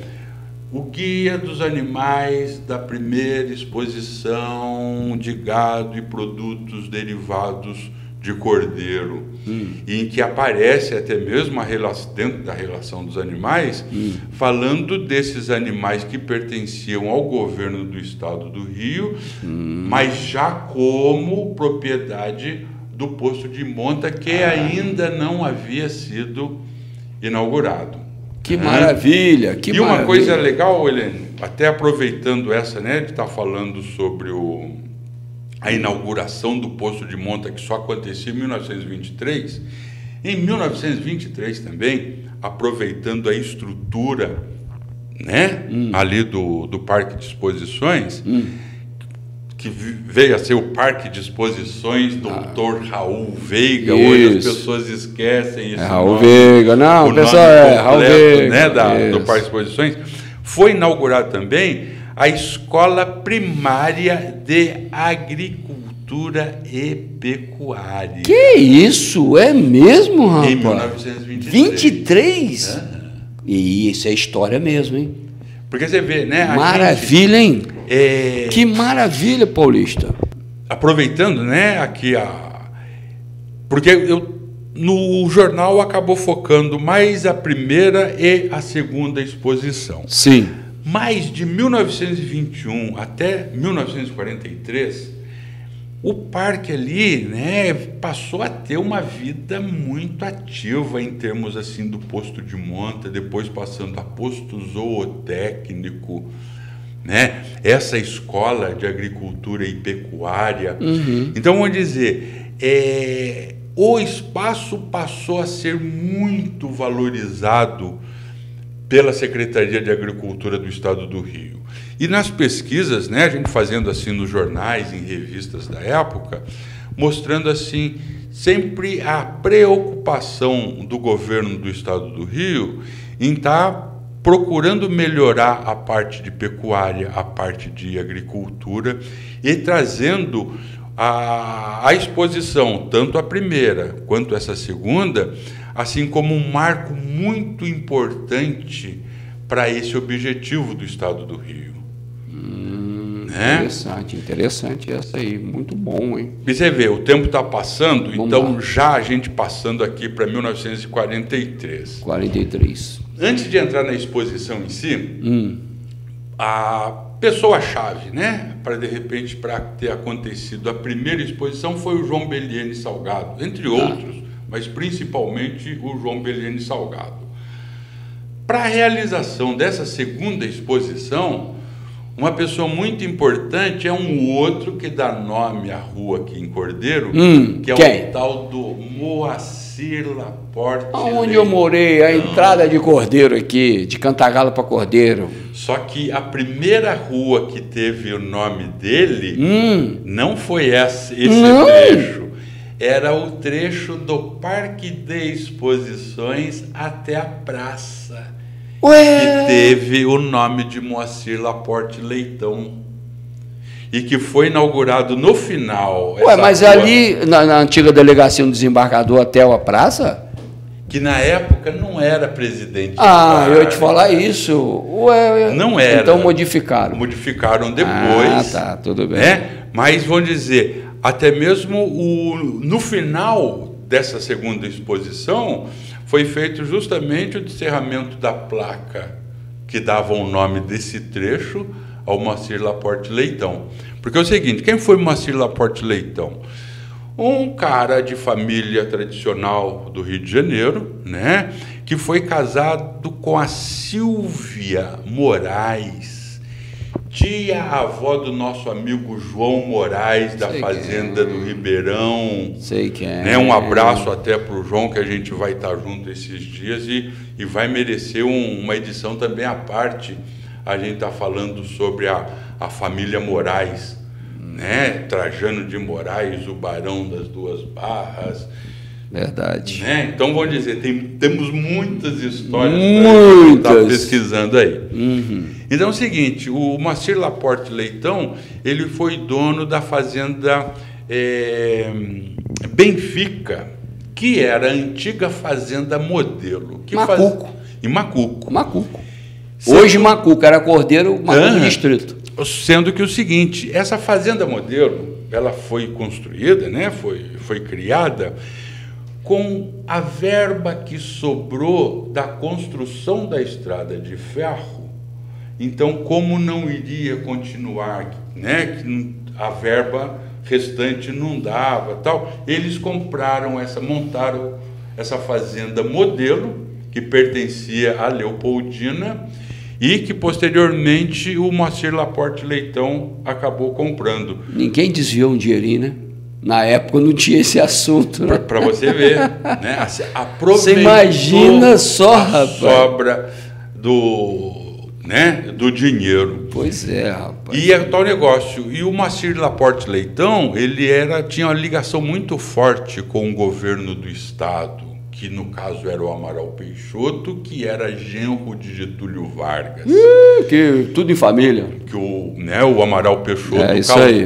dos animais da primeira exposição de gado e produtos derivados de cordeiro, em que aparece até mesmo dentro da relação dos animais, falando desses animais que pertenciam ao governo do estado do Rio, mas já como propriedade do posto de monta, que ainda não havia sido inaugurado. Que maravilha! E uma coisa legal, Helene, até aproveitando essa, né, de estar falando sobre a inauguração do posto de monta, que só acontecia em 1923. Em 1923 também, aproveitando a estrutura, né, ali do Parque de Exposições, que veio a ser o Parque de Exposições Dr. Raul Veiga. Isso. Hoje as pessoas esquecem esse Raul nome. Veiga, não, o pessoal nome Raul completo, Veiga, né, do Parque de Exposições. Foi inaugurado também a Escola Primária de Agricultura e Pecuária. Que isso? É mesmo, rapaz? Em 1923. 23? E isso é história mesmo, hein? Porque você vê, né? Maravilha, hein? Que maravilha, Paulista. Aproveitando, né, aqui porque no jornal acabou focando mais a primeira e a segunda exposição. Sim. Mas de 1921 até 1943, o parque ali, né, passou a ter uma vida muito ativa em termos assim do posto de monta, depois passando a posto zootécnico, né? Essa escola de agricultura e pecuária. Então, vamos dizer, o espaço passou a ser muito valorizado pela Secretaria de Agricultura do Estado do Rio. E nas pesquisas, né, a gente fazendo assim nos jornais, em revistas da época, mostrando assim sempre a preocupação do governo do Estado do Rio em estar procurando melhorar a parte de pecuária, a parte de agricultura e trazendo a exposição, tanto a primeira quanto essa segunda, assim como um marco muito importante para esse objetivo do Estado do Rio. Né? Interessante essa aí, muito bom, hein? E você vê, o tempo está passando, Vamos então lá. já a gente passando aqui para 1943. 43. Antes de entrar na exposição em si, a pessoa-chave, né, para de repente para ter acontecido a primeira exposição foi o João Beliene Salgado, entre outros, mas principalmente o João Beliene Salgado. Para a realização dessa segunda exposição, uma pessoa muito importante é um outro que dá nome à rua aqui em Cordeiro, que é quem? o tal do Moacir Laporte. Onde eu morei, a entrada de Cordeiro aqui, de Cantagalo para Cordeiro. Só que a primeira rua que teve o nome dele não foi esse trecho. Era o trecho do Parque de Exposições até a praça. Que teve o nome de Moacir Laporte Leitão. E que foi inaugurado no final. Mas rua, ali, na antiga delegacia do desembargador até a praça? Que na época não era presidente. Eu ia te falar isso. Não era. Então modificaram. Modificaram depois. Tá, tudo bem. Né? Mas vamos dizer, até mesmo no final dessa segunda exposição, foi feito justamente o descerramento da placa que dava o nome desse trecho ao Moacir Laporte Leitão. Porque é o seguinte, quem foi Moacir Laporte Leitão? um cara de família tradicional do Rio de Janeiro, né, que foi casado com a Silvia Moraes, tia-avó do nosso amigo João Moraes, da Fazenda do Ribeirão. Sei quem é. Né, um abraço até para o João, que a gente vai estar junto esses dias e vai merecer uma edição também à parte. A gente está falando sobre a família Moraes, né? Trajano de Moraes, o Barão das Duas Barras. Verdade. Né? Então, vou dizer, temos muitas histórias para estar pesquisando aí. Então é o seguinte, o Moacir Laporte Leitão, ele foi dono da fazenda Benfica, que era a antiga fazenda Modelo. Macuco. Em Macuco. Macuco. Hoje Macuco, era Cordeiro, Macuco Distrito. Sendo que o seguinte, essa fazenda Modelo, ela foi construída, né? Foi criada com a verba que sobrou da construção da estrada de ferro. Então, como não iria continuar, né? Que a verba restante não dava, tal, eles montaram essa fazenda Modelo, que pertencia à Leopoldina, e que posteriormente o Moacir Laporte Leitão acabou comprando. Ninguém desviou um dinheirinho, né? Na época não tinha esse assunto. Né? Para você ver, né? Aproveitou. Você imagina só, a rapaz. Sobra do dinheiro. Pois é, rapaz. E é tal negócio. E o Moacir Laporte Leitão, ele tinha uma ligação muito forte com o governo do estado, que no caso era o Amaral Peixoto, que era genro de Getúlio Vargas. Que tudo em família. Que o Amaral Peixoto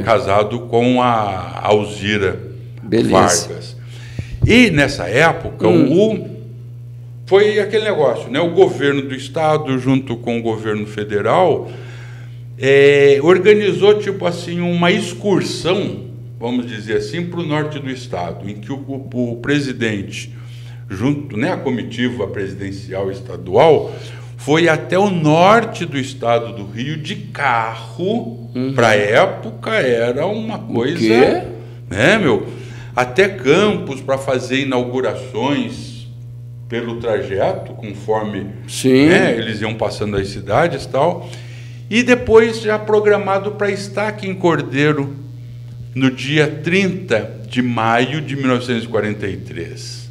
casado com a Alzira Vargas. E nessa época, foi aquele negócio, né? O governo do estado, junto com o governo federal, organizou tipo assim uma excursão, vamos dizer assim, para o norte do estado, em que o presidente, junto, né, a comitiva presidencial estadual, foi até o norte do estado do Rio de carro. Para a época era uma coisa, né, meu? Até Campos para fazer inaugurações pelo trajeto, conforme, né, eles iam passando as cidades e tal. E depois já programado para estar aqui em Cordeiro no dia 30 de maio de 1943.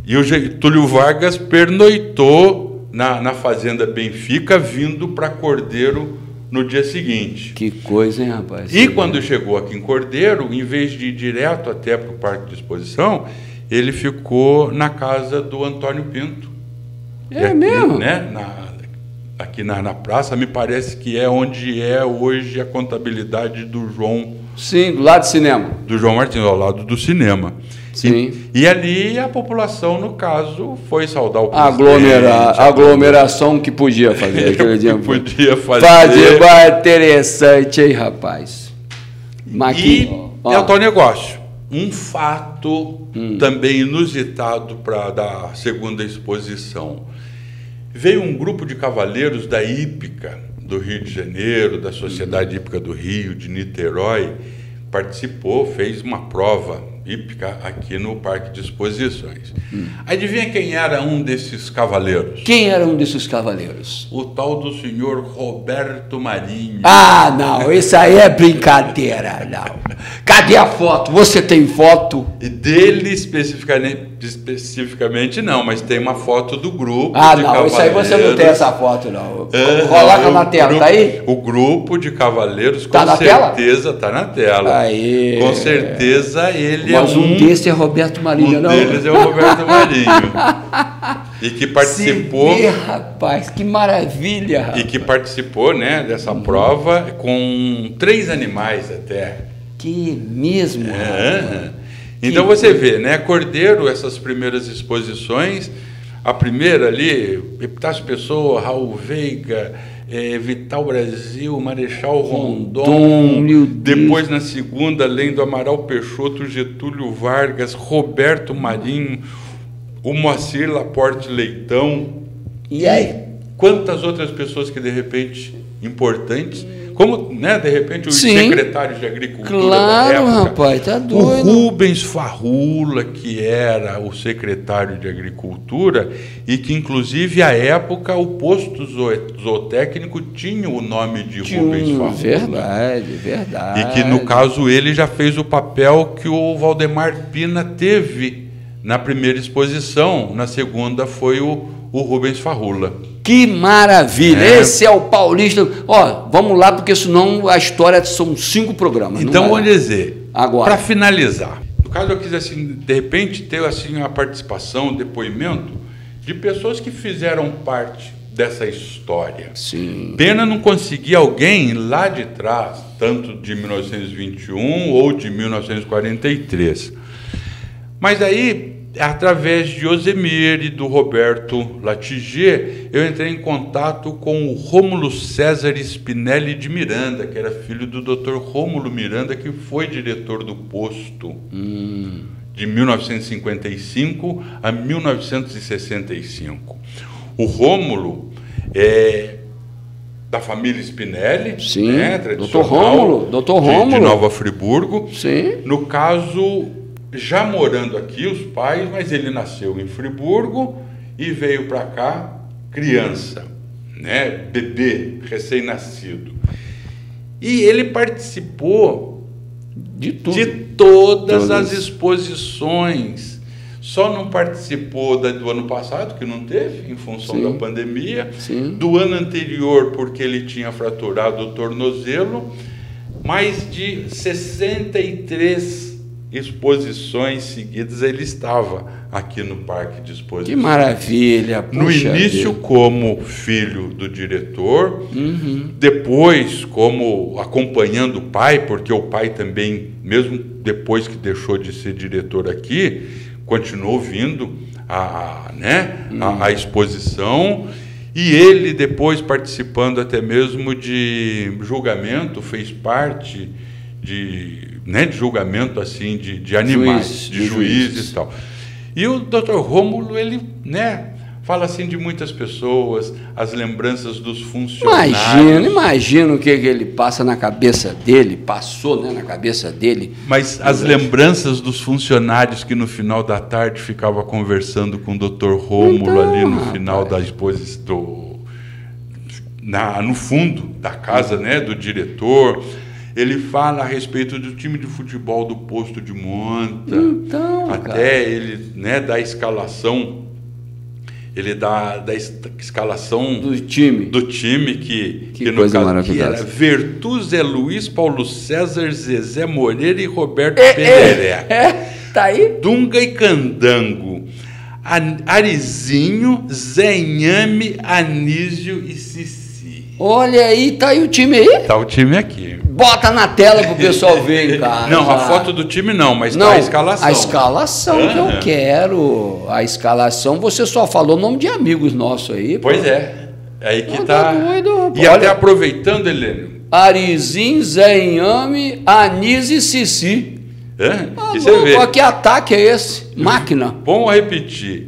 E o Getúlio Vargas pernoitou na Fazenda Benfica, vindo para Cordeiro no dia seguinte. Que coisa, hein, rapaz? E quando chegou aqui em Cordeiro, em vez de ir direto até para o Parque de Exposição, ele ficou na casa do Antônio Pinto. É mesmo? Né, aqui na praça, me parece que é onde é hoje a contabilidade do João. Sim, do lado do cinema. Do João Martins, ao lado do cinema. Sim. E ali a população, no caso, foi saudar o presidente. Aglomeração que podia fazer. Que podia fazer. Interessante, hein, rapaz? É o tal negócio. Um fato também inusitado da segunda exposição. Veio um grupo de cavaleiros da Hípica do Rio de Janeiro, da Sociedade Hípica do Rio, de Niterói, participou, fez uma prova hípica aqui no Parque de Exposições. Adivinha quem era um desses cavaleiros? Quem era um desses cavaleiros? O tal do senhor Roberto Marinho. Ah, não, isso aí é brincadeira, não. Cadê a foto? Você tem foto? Dele especificamente não, mas tem uma foto do grupo de cavaleiros. Isso aí você não tem essa foto, não. Coloca na tela, tá aí? O grupo de cavaleiros, tá com certeza, está na tela. Aí. Com certeza ele mas um desses é Roberto Marinho, não? Um deles é o Roberto Marinho. E que participou. Se vê, rapaz, que maravilha, rapaz. E que participou, né, dessa prova com 3 animais até. Que mesmo, rapaz. Então você vê, né, Cordeiro, essas primeiras exposições, a primeira ali, Epitácio Pessoa, Raul Veiga, Vital Brasil, Marechal Rondon, depois na segunda, além do Amaral Peixoto, Getúlio Vargas, Roberto Marinho, o Moacir Laporte Leitão. E aí? Quantas outras pessoas que de repente importantes, como, né, de repente, os secretários de Agricultura da época. Rapaz, tá doido. O Rubens Farrula, que era o secretário de Agricultura, e que, inclusive, à época, o posto zootécnico tinha o nome de Rubens Farrula. Verdade. E que, no caso, ele já fez o papel que o Valdemar Pina teve na primeira exposição, na segunda foi o Rubens Farrula. Que maravilha! Esse é o paulista. Ó, vamos lá, porque senão a história são 5 programas. Então, vamos dizer, agora, para finalizar, no caso eu quis, assim, de repente, ter assim, a participação, o depoimento de pessoas que fizeram parte dessa história. Sim. Pena não conseguir alguém lá de trás, tanto de 1921 ou de 1943. Mas aí, através de Osemir e do Roberto Latiger, eu entrei em contato com o Rômulo César Spinelli de Miranda, que era filho do Dr. Rômulo Miranda, que foi diretor do posto de 1955 a 1965. O Rômulo é da família Spinelli, sim, né, tradicional, Dr. Rômulo. De Nova Friburgo. Sim. No caso, já morando aqui, os pais, mas ele nasceu em Friburgo e veio para cá criança, né, bebê, recém-nascido. E ele participou de tudo, de todas as exposições. Só não participou do ano passado, que não teve, em função da pandemia. Sim. Do ano anterior, porque ele tinha fraturado o tornozelo. Mais de 63 exposições seguidas ele estava aqui no Parque de Exposições. Que maravilha! No início como filho do diretor, depois como acompanhando o pai, porque o pai também, mesmo depois que deixou de ser diretor aqui, continuou vindo a exposição, e ele depois participando até mesmo de julgamento, fez parte de julgamento assim de animais, de juízes e tal. E o Dr. Rômulo, ele, né, fala assim de muitas pessoas, as lembranças dos funcionários. Imagina o que ele passa na cabeça dele, passou, né, na cabeça dele. Mas as lembranças dos funcionários que no final da tarde ficava conversando com o Dr. Rômulo ali no final da exposição, no fundo da casa, né, do diretor. Ele fala a respeito do time de futebol do Posto de Monta, até ele, né, da escalação, ele dá escalação do time que no caso que era Vertu, Zé Luiz, Paulo César, Zezé Moreira e Roberto Perereca. Tá aí. Dunga e Candango, Arizinho, Zé Inhame, Anísio e Cici. Olha aí, tá aí o time aí? Tá o time aqui. Bota na tela pro pessoal ver em casa. Não, a foto do time não, mas tá a escalação. A escalação que eu quero. A escalação, você só falou o nome de amigos nossos aí. Pois é. Aí que tá. Doido, e até aproveitando, Helênio. Arizinho, Zé Inhame, Anísio e Cici. E você vê. Que ataque é esse? Máquina. Vamos repetir.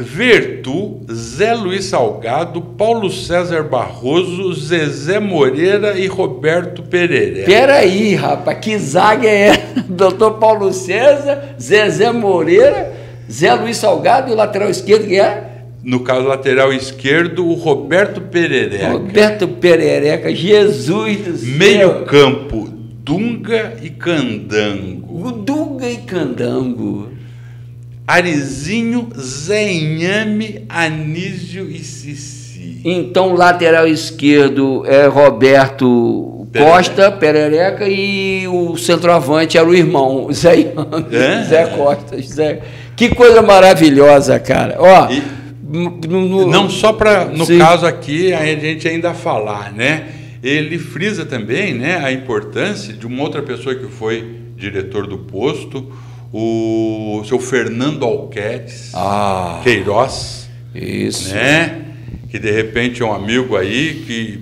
Vertu, Zé Luiz Salgado, Paulo César Barroso, Zezé Moreira e Roberto Pereira. Peraí, rapaz, que zaga é essa? Doutor Paulo César, Zezé Moreira, Zé Luiz Salgado e o lateral esquerdo que é? No caso, lateral esquerdo, o Roberto Perereca. Roberto Perereca, Jesus do céu. Meio campo, Dunga e Candango. Dunga e Candango. Arizinho, Zé Inhame, Anísio e Cici. Então, lateral esquerdo é Roberto Costa, Perereca, e o centroavante era o irmão, Zé Inhame, Zé Costa. Zé. Que coisa maravilhosa, cara. Ó, não só para, no caso aqui, a gente ainda falar, né? Ele frisa também, né, a importância de uma outra pessoa que foi diretor do posto, o seu Fernando Alqueres Queiroz, isso, né? Que de repente é um amigo aí que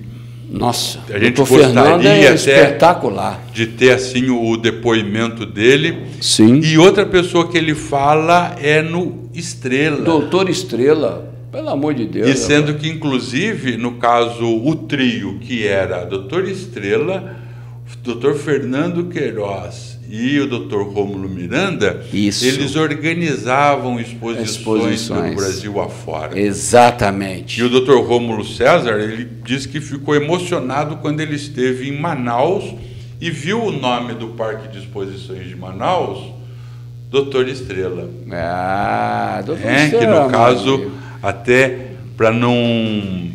nossa, a gente gostaria espetacular de ter assim o depoimento dele. Sim. E outra pessoa que ele fala é no Estrela. Doutor Estrela. Pelo amor de Deus. E sendo que, inclusive, no caso, o trio, que era Doutor Estrela, Dr. Fernando Queiroz e o Dr. Rômulo Miranda, eles organizavam exposições pelo Brasil afora. Exatamente. E o Dr. Rômulo César, ele disse que ficou emocionado quando ele esteve em Manaus e viu o nome do Parque de Exposições de Manaus, Dr. Estrela. Ah, Dr. Estrela. Que no caso, até para não...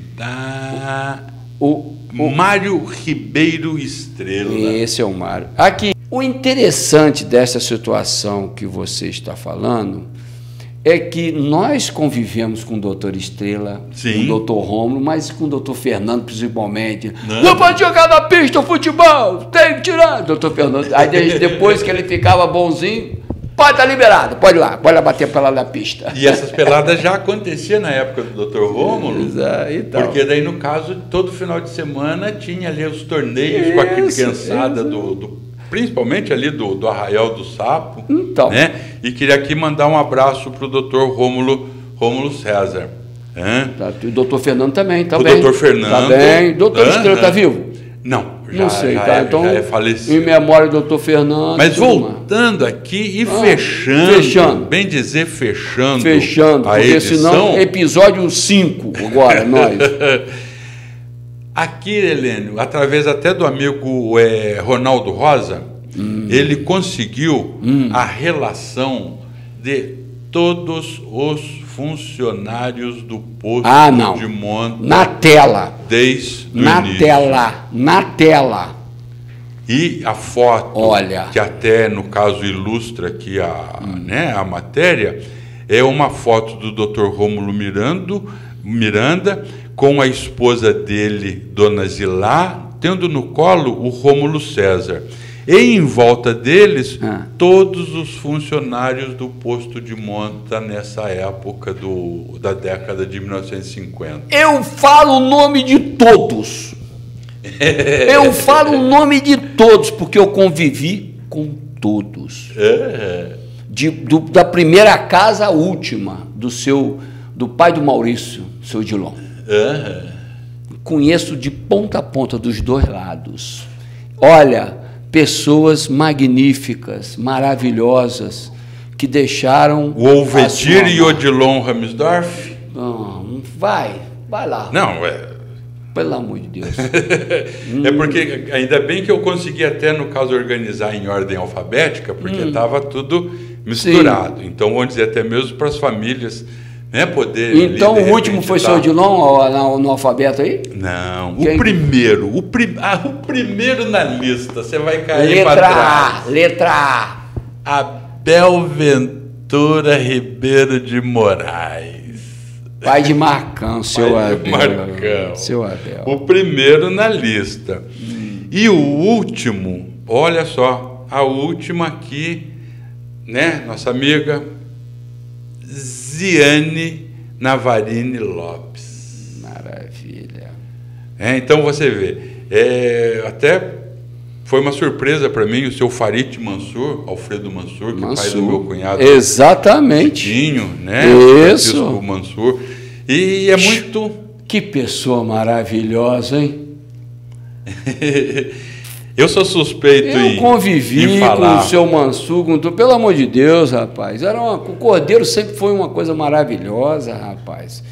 Mário Ribeiro Estrela. Esse é o Mário. Aqui, o interessante dessa situação que você está falando é que nós convivemos com o doutor Estrela, sim, com o doutor Rômulo, mas com o doutor Fernando principalmente. Não pode jogar na pista o futebol, tem que tirar. Doutor Fernando, aí depois que ele ficava bonzinho, pode estar liberado, pode lá bater pelada na pista. E essas peladas já aconteciam na época do Dr. Rômulo, então. Porque daí, no caso, todo final de semana tinha ali os torneios com a criançada, principalmente ali do Arraial do Sapo. Então. Né? E queria aqui mandar um abraço para o Dr. Rômulo César. O Dr. Fernando também, tá o bem. O Dr. Fernando. Tá bem. Doutor Estrela está vivo? Não. Não sei, tá? Então, já é falecido. Em memória do doutor Fernando. Mas voltando aqui e fechando, bem dizer, fechando a porque edição. Senão, episódio 5 agora, nós. Aqui, Helênio, através até do amigo Ronaldo Rosa, ele conseguiu a relação de todos os funcionários do posto de monta. Na tela. Desde o início. Na tela. E a foto, olha, que até no caso ilustra aqui a matéria, é uma foto do Dr. Rômulo Miranda com a esposa dele, Dona Zilá, tendo no colo o Rômulo César. E em volta deles, todos os funcionários do posto de monta nessa época da década de 1950. Eu falo o nome de todos. Eu falo o nome de todos, porque eu convivi com todos. Da primeira casa à última, do pai do Maurício, seu Dilon. Conheço de ponta a ponta dos dois lados. Olha, pessoas magníficas, maravilhosas, que deixaram... O Olvedir e Odilon Ramsdorff? Não, vai lá. Não, pelo amor de Deus. É porque, ainda bem que eu consegui até, no caso, organizar em ordem alfabética, porque estava tudo misturado. Sim. Então, vamos dizer, até mesmo para as famílias... Né, poder então o último foi seu Odilon no alfabeto aí? Não, o primeiro na lista, você vai cair para trás. Letra A. Abel Ventura Ribeiro de Moraes. Pai de Marcão, seu Abel. Marcão. Seu Abel. O primeiro na lista. E o último, olha só, a última aqui, né, nossa amiga Ziane Navarini Lopes. Maravilha. Então você vê, até foi uma surpresa para mim o seu Farid Mansur, Alfredo Mansur, que é pai do meu cunhado. Exatamente. Tidinho, né? Isso. Francisco Mansur. E é muito... Que pessoa maravilhosa, hein? Eu sou suspeito em convivi com o seu Mansur, pelo amor de Deus, rapaz. O Cordeiro sempre foi uma coisa maravilhosa, rapaz.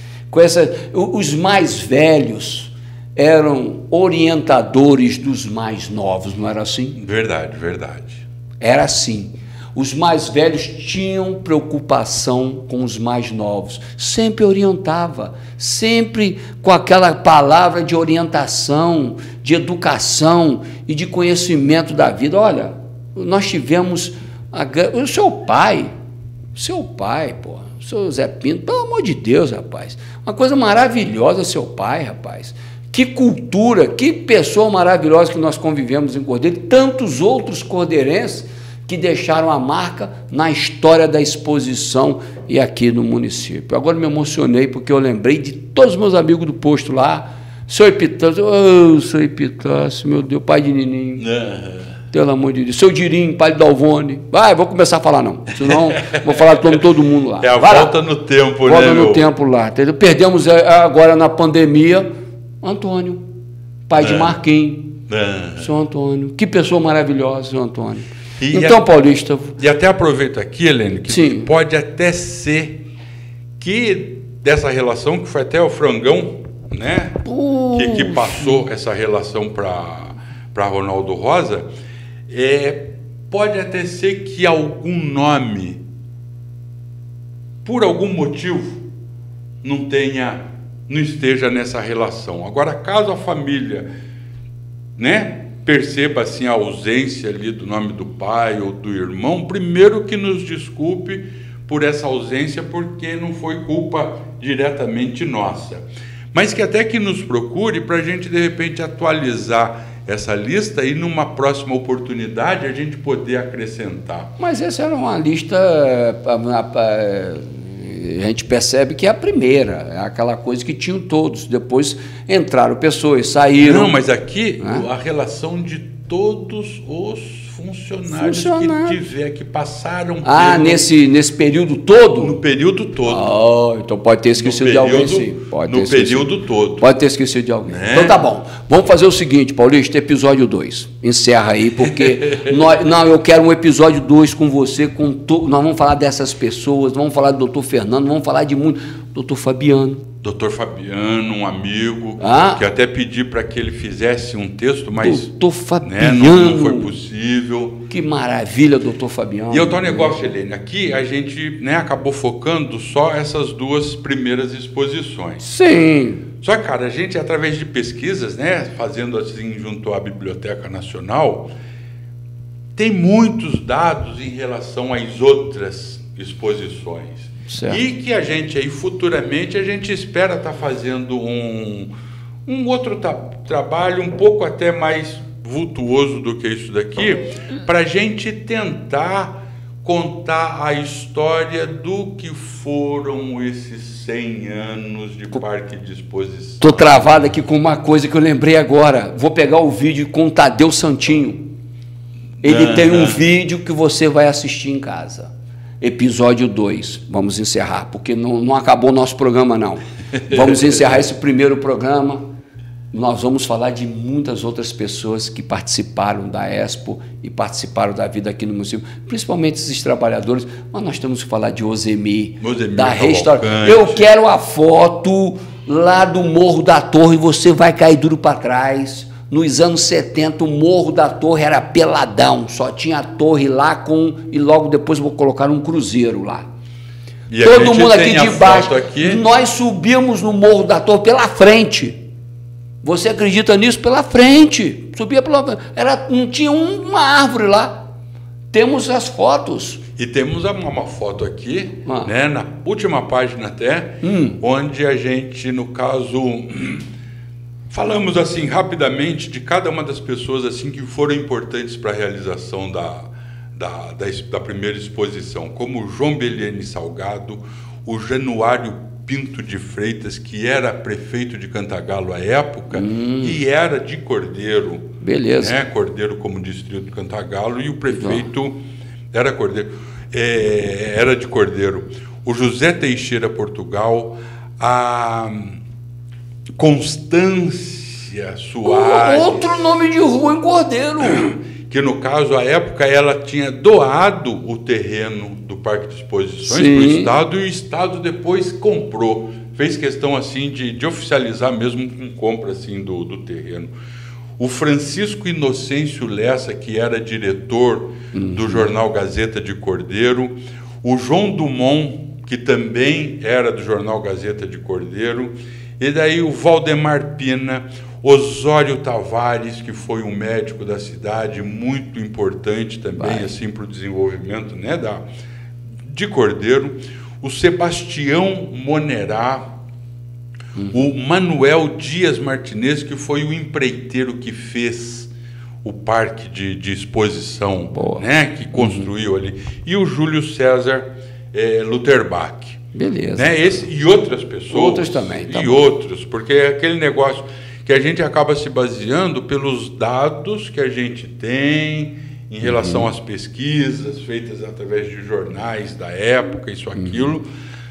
Os mais velhos eram orientadores dos mais novos, não era assim? Verdade. Era assim. Os mais velhos tinham preocupação com os mais novos. Sempre orientava, sempre com aquela palavra de orientação, de educação e de conhecimento da vida. Olha, nós tivemos o seu pai, pô, o seu Zé Pinto, pelo amor de Deus, rapaz. Uma coisa maravilhosa, seu pai, rapaz. Que cultura, que pessoa maravilhosa que nós convivemos em Cordeiro. E tantos outros cordeirenses que deixaram a marca na história da exposição e aqui no município. Agora me emocionei porque eu lembrei de todos os meus amigos do posto lá. Seu Epitácio, seu Epitácio, meu Deus, pai de Nininho. Pelo amor de Deus. Seu Dirim, pai do Dalvone. Vai, vou começar a falar não. Senão vou falar de todo mundo lá. É a volta no tempo, né? Volta no tempo lá. Entendeu? Perdemos agora na pandemia Antônio, pai de Marquinhos. Seu Antônio. Que pessoa maravilhosa, seu Antônio. Então, Paulista... E até aproveito aqui, Helene, que sim, pode até ser que dessa relação, que foi até o Frangão, né? Que passou essa relação para Ronaldo Rosa, pode até ser que algum nome, por algum motivo, não esteja nessa relação. Agora, caso a família, né, perceba assim a ausência ali do nome do pai ou do irmão, primeiro que nos desculpe por essa ausência, porque não foi culpa diretamente nossa, mas que até que nos procure para a gente de repente atualizar essa lista e numa próxima oportunidade a gente poder acrescentar. Mas essa era uma lista, a gente percebe que é a primeira, é aquela coisa que tinham todos, depois entraram pessoas, saíram. Não, mas aqui a relação de todos os funcionários que passaram nesse período todo? No período todo. Então pode ter esquecido de alguém, sim. No período todo. Pode ter esquecido de alguém. Então tá bom. Vamos fazer o seguinte, Paulista, episódio 2. Encerra aí, porque eu quero um episódio 2 com você, nós vamos falar dessas pessoas, vamos falar do doutor Fernando, vamos falar de muito... Doutor Fabiano. Doutor Fabiano, um amigo, que até pedi para que ele fizesse um texto, mas doutor Fabiano, não foi possível. Que maravilha, doutor Fabiano. E é o tal negócio, Helene, aqui a gente acabou focando só essas duas primeiras exposições. Sim. Só que, cara, a gente, através de pesquisas, fazendo assim junto à Biblioteca Nacional, tem muitos dados em relação às outras exposições. Certo. E que a gente aí futuramente a gente espera estar fazendo um outro trabalho um pouco até mais vultuoso do que isso daqui, para a gente tentar contar a história do que foram esses 100 anos de parque de exposição. Estou travado aqui com uma coisa que eu lembrei agora. Vou pegar o vídeo com o Tadeu Santinho. Ele tem um vídeo que você vai assistir em casa. Episódio 2, vamos encerrar, porque não acabou o nosso programa não. Vamos encerrar esse primeiro programa, nós vamos falar de muitas outras pessoas que participaram da Expo e participaram da vida aqui no município, principalmente esses trabalhadores, mas nós temos que falar de Ozemir da restauração. Eu quero a foto lá do Morro da Torre, você vai cair duro para trás. Nos anos 70, o Morro da Torre era peladão, só tinha a torre lá e logo depois vou colocar um cruzeiro lá. E todo mundo aqui de baixo, nós subíamos no Morro da Torre pela frente. Você acredita nisso? Pela frente. Subia não tinha uma árvore lá. Temos as fotos. E temos uma foto aqui, na última página até, onde a gente, no caso... Falamos assim rapidamente de cada uma das pessoas assim que foram importantes para a realização da primeira exposição, como o João Beliene Salgado, o Januário Pinto de Freitas, que era prefeito de Cantagalo à época, e era de Cordeiro. Beleza. Cordeiro como distrito de Cantagalo, e o prefeito era Cordeiro. Era de Cordeiro. O José Teixeira Portugal, a Constância Soares. Outro nome de rua em Cordeiro. Que, no caso, à época, ela tinha doado o terreno do Parque de Exposições para o Estado, e o Estado depois comprou. Fez questão, assim, de oficializar mesmo com compra, assim, do terreno. O Francisco Inocêncio Lessa, que era diretor do jornal Gazeta de Cordeiro. O João Dumont, que também era do jornal Gazeta de Cordeiro. E daí o Valdemar Pina, Osório Tavares, que foi um médico da cidade, muito importante também assim para o desenvolvimento de Cordeiro, o Sebastião Monerá, o Manuel Dias Martinez, que foi o empreiteiro que fez o parque de exposição, que construiu ali, e o Júlio César Lutherbach. Beleza. E outras pessoas. Outras também. Outros, porque é aquele negócio que a gente acaba se baseando pelos dados que a gente tem em relação às pesquisas feitas através de jornais da época, isso, aquilo,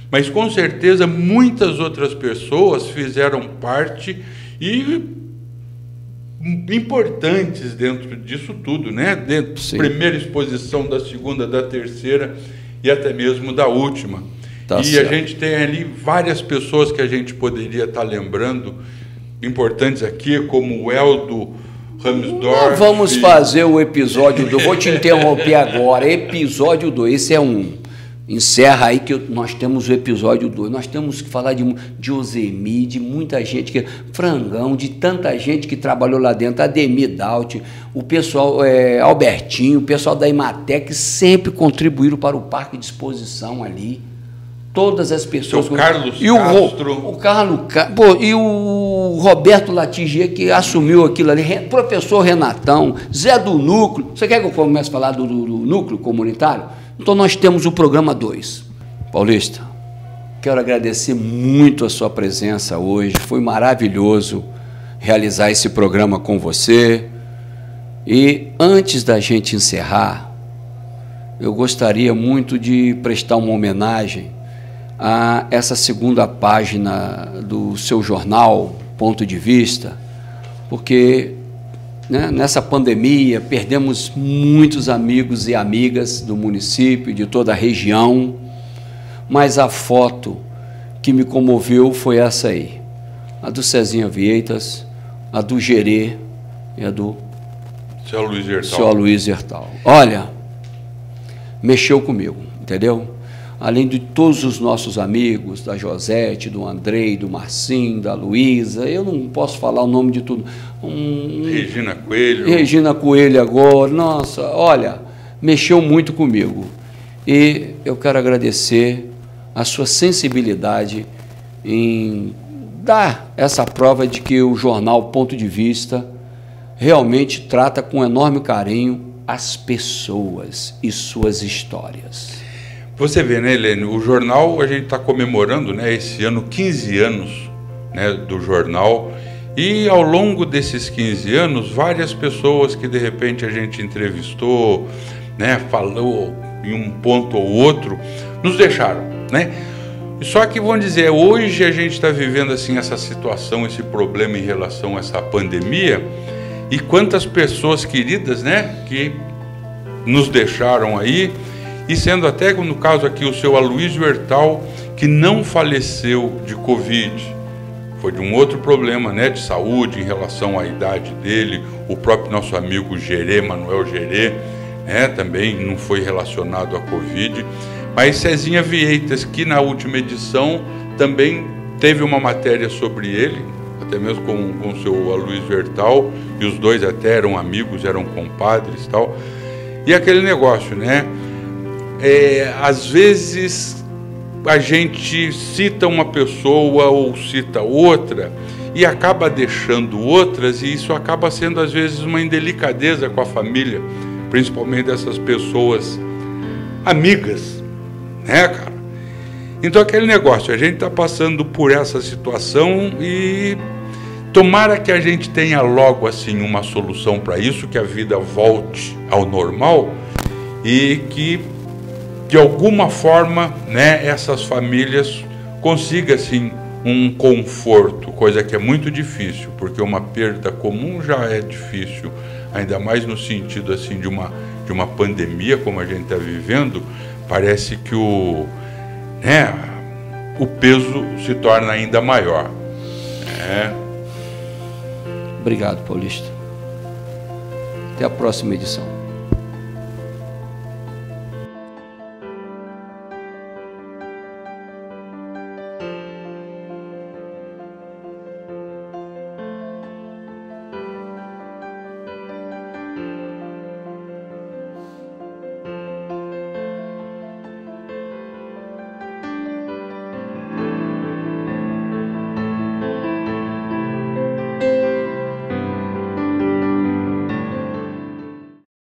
mas com certeza muitas outras pessoas fizeram parte e importantes dentro disso tudo, né? Dentro da primeira exposição, da segunda, da terceira e até mesmo da última. Tá e certo. A gente tem ali várias pessoas que a gente poderia estar lembrando, importantes aqui, como o Eldo Ramsdorff. Nós vamos fazer o episódio 2. Vou te interromper agora. Episódio 2. Esse é um. Encerra aí que nós temos o episódio 2. Nós temos que falar de Ozemi, de muita gente, Frangão, de tanta gente que trabalhou lá dentro, Ademir Daut, o pessoal, Albertinho, o pessoal da Imatec, sempre contribuíram para o parque de exposição ali. Todas as pessoas. O Carlos e Castro. O Carlos Castro. E o Roberto Latigier, que assumiu aquilo ali. Professor Renatão, Zé do Núcleo. Você quer que eu comece a falar do Núcleo Comunitário? Então nós temos o programa 2. Paulista, quero agradecer muito a sua presença hoje. Foi maravilhoso realizar esse programa com você. E antes da gente encerrar, eu gostaria muito de prestar uma homenagem a essa segunda página do seu jornal, Ponto de Vista, porque, né, nessa pandemia perdemos muitos amigos e amigas do município, de toda a região, mas a foto que me comoveu foi essa aí, a do Cezinha Vieitas, a do Gerê e a do seu Aloysio Hertal. Olha, mexeu comigo, entendeu? Além de todos os nossos amigos, da Josete, do Andrei, do Marcinho, da Luísa, eu não posso falar o nome de tudo. Regina Coelho. Regina Coelho agora, nossa, olha, mexeu muito comigo. E eu quero agradecer a sua sensibilidade em dar essa prova de que o jornal Ponto de Vista realmente trata com enorme carinho as pessoas e suas histórias. Você vê, né, Helene, o jornal, a gente está comemorando, né, esse ano 15 anos, né, do jornal, e ao longo desses 15 anos, várias pessoas que de repente a gente entrevistou, né, falou em um ponto ou outro, nos deixaram, né? Só que, vamos dizer, hoje a gente está vivendo assim essa situação, esse problema em relação a essa pandemia, e quantas pessoas queridas, né, que nos deixaram aí, e sendo até, no caso aqui, o seu Aloysio Hertal, que não faleceu de Covid, foi de um outro problema, né, de saúde em relação à idade dele, o próprio nosso amigo Gerê, Manuel Gerê, né, também não foi relacionado à Covid, mas Cezinha Vieitas, que na última edição também teve uma matéria sobre ele, até mesmo com o seu Aloysio Hertal, e os dois até eram amigos, eram compadres e tal, e aquele negócio, né, às vezes a gente cita uma pessoa ou cita outra e acaba deixando outras, e isso acaba sendo às vezes uma indelicadeza com a família, principalmente dessas pessoas amigas, né, cara? Então aquele negócio, a gente está passando por essa situação e tomara que a gente tenha logo assim uma solução para isso, que a vida volte ao normal e que de alguma forma, né, essas famílias consigam assim um conforto, coisa que é muito difícil, porque uma perda comum já é difícil, ainda mais no sentido assim de uma pandemia como a gente está vivendo, parece que o peso se torna ainda maior. Obrigado, Paulista. Até a próxima edição.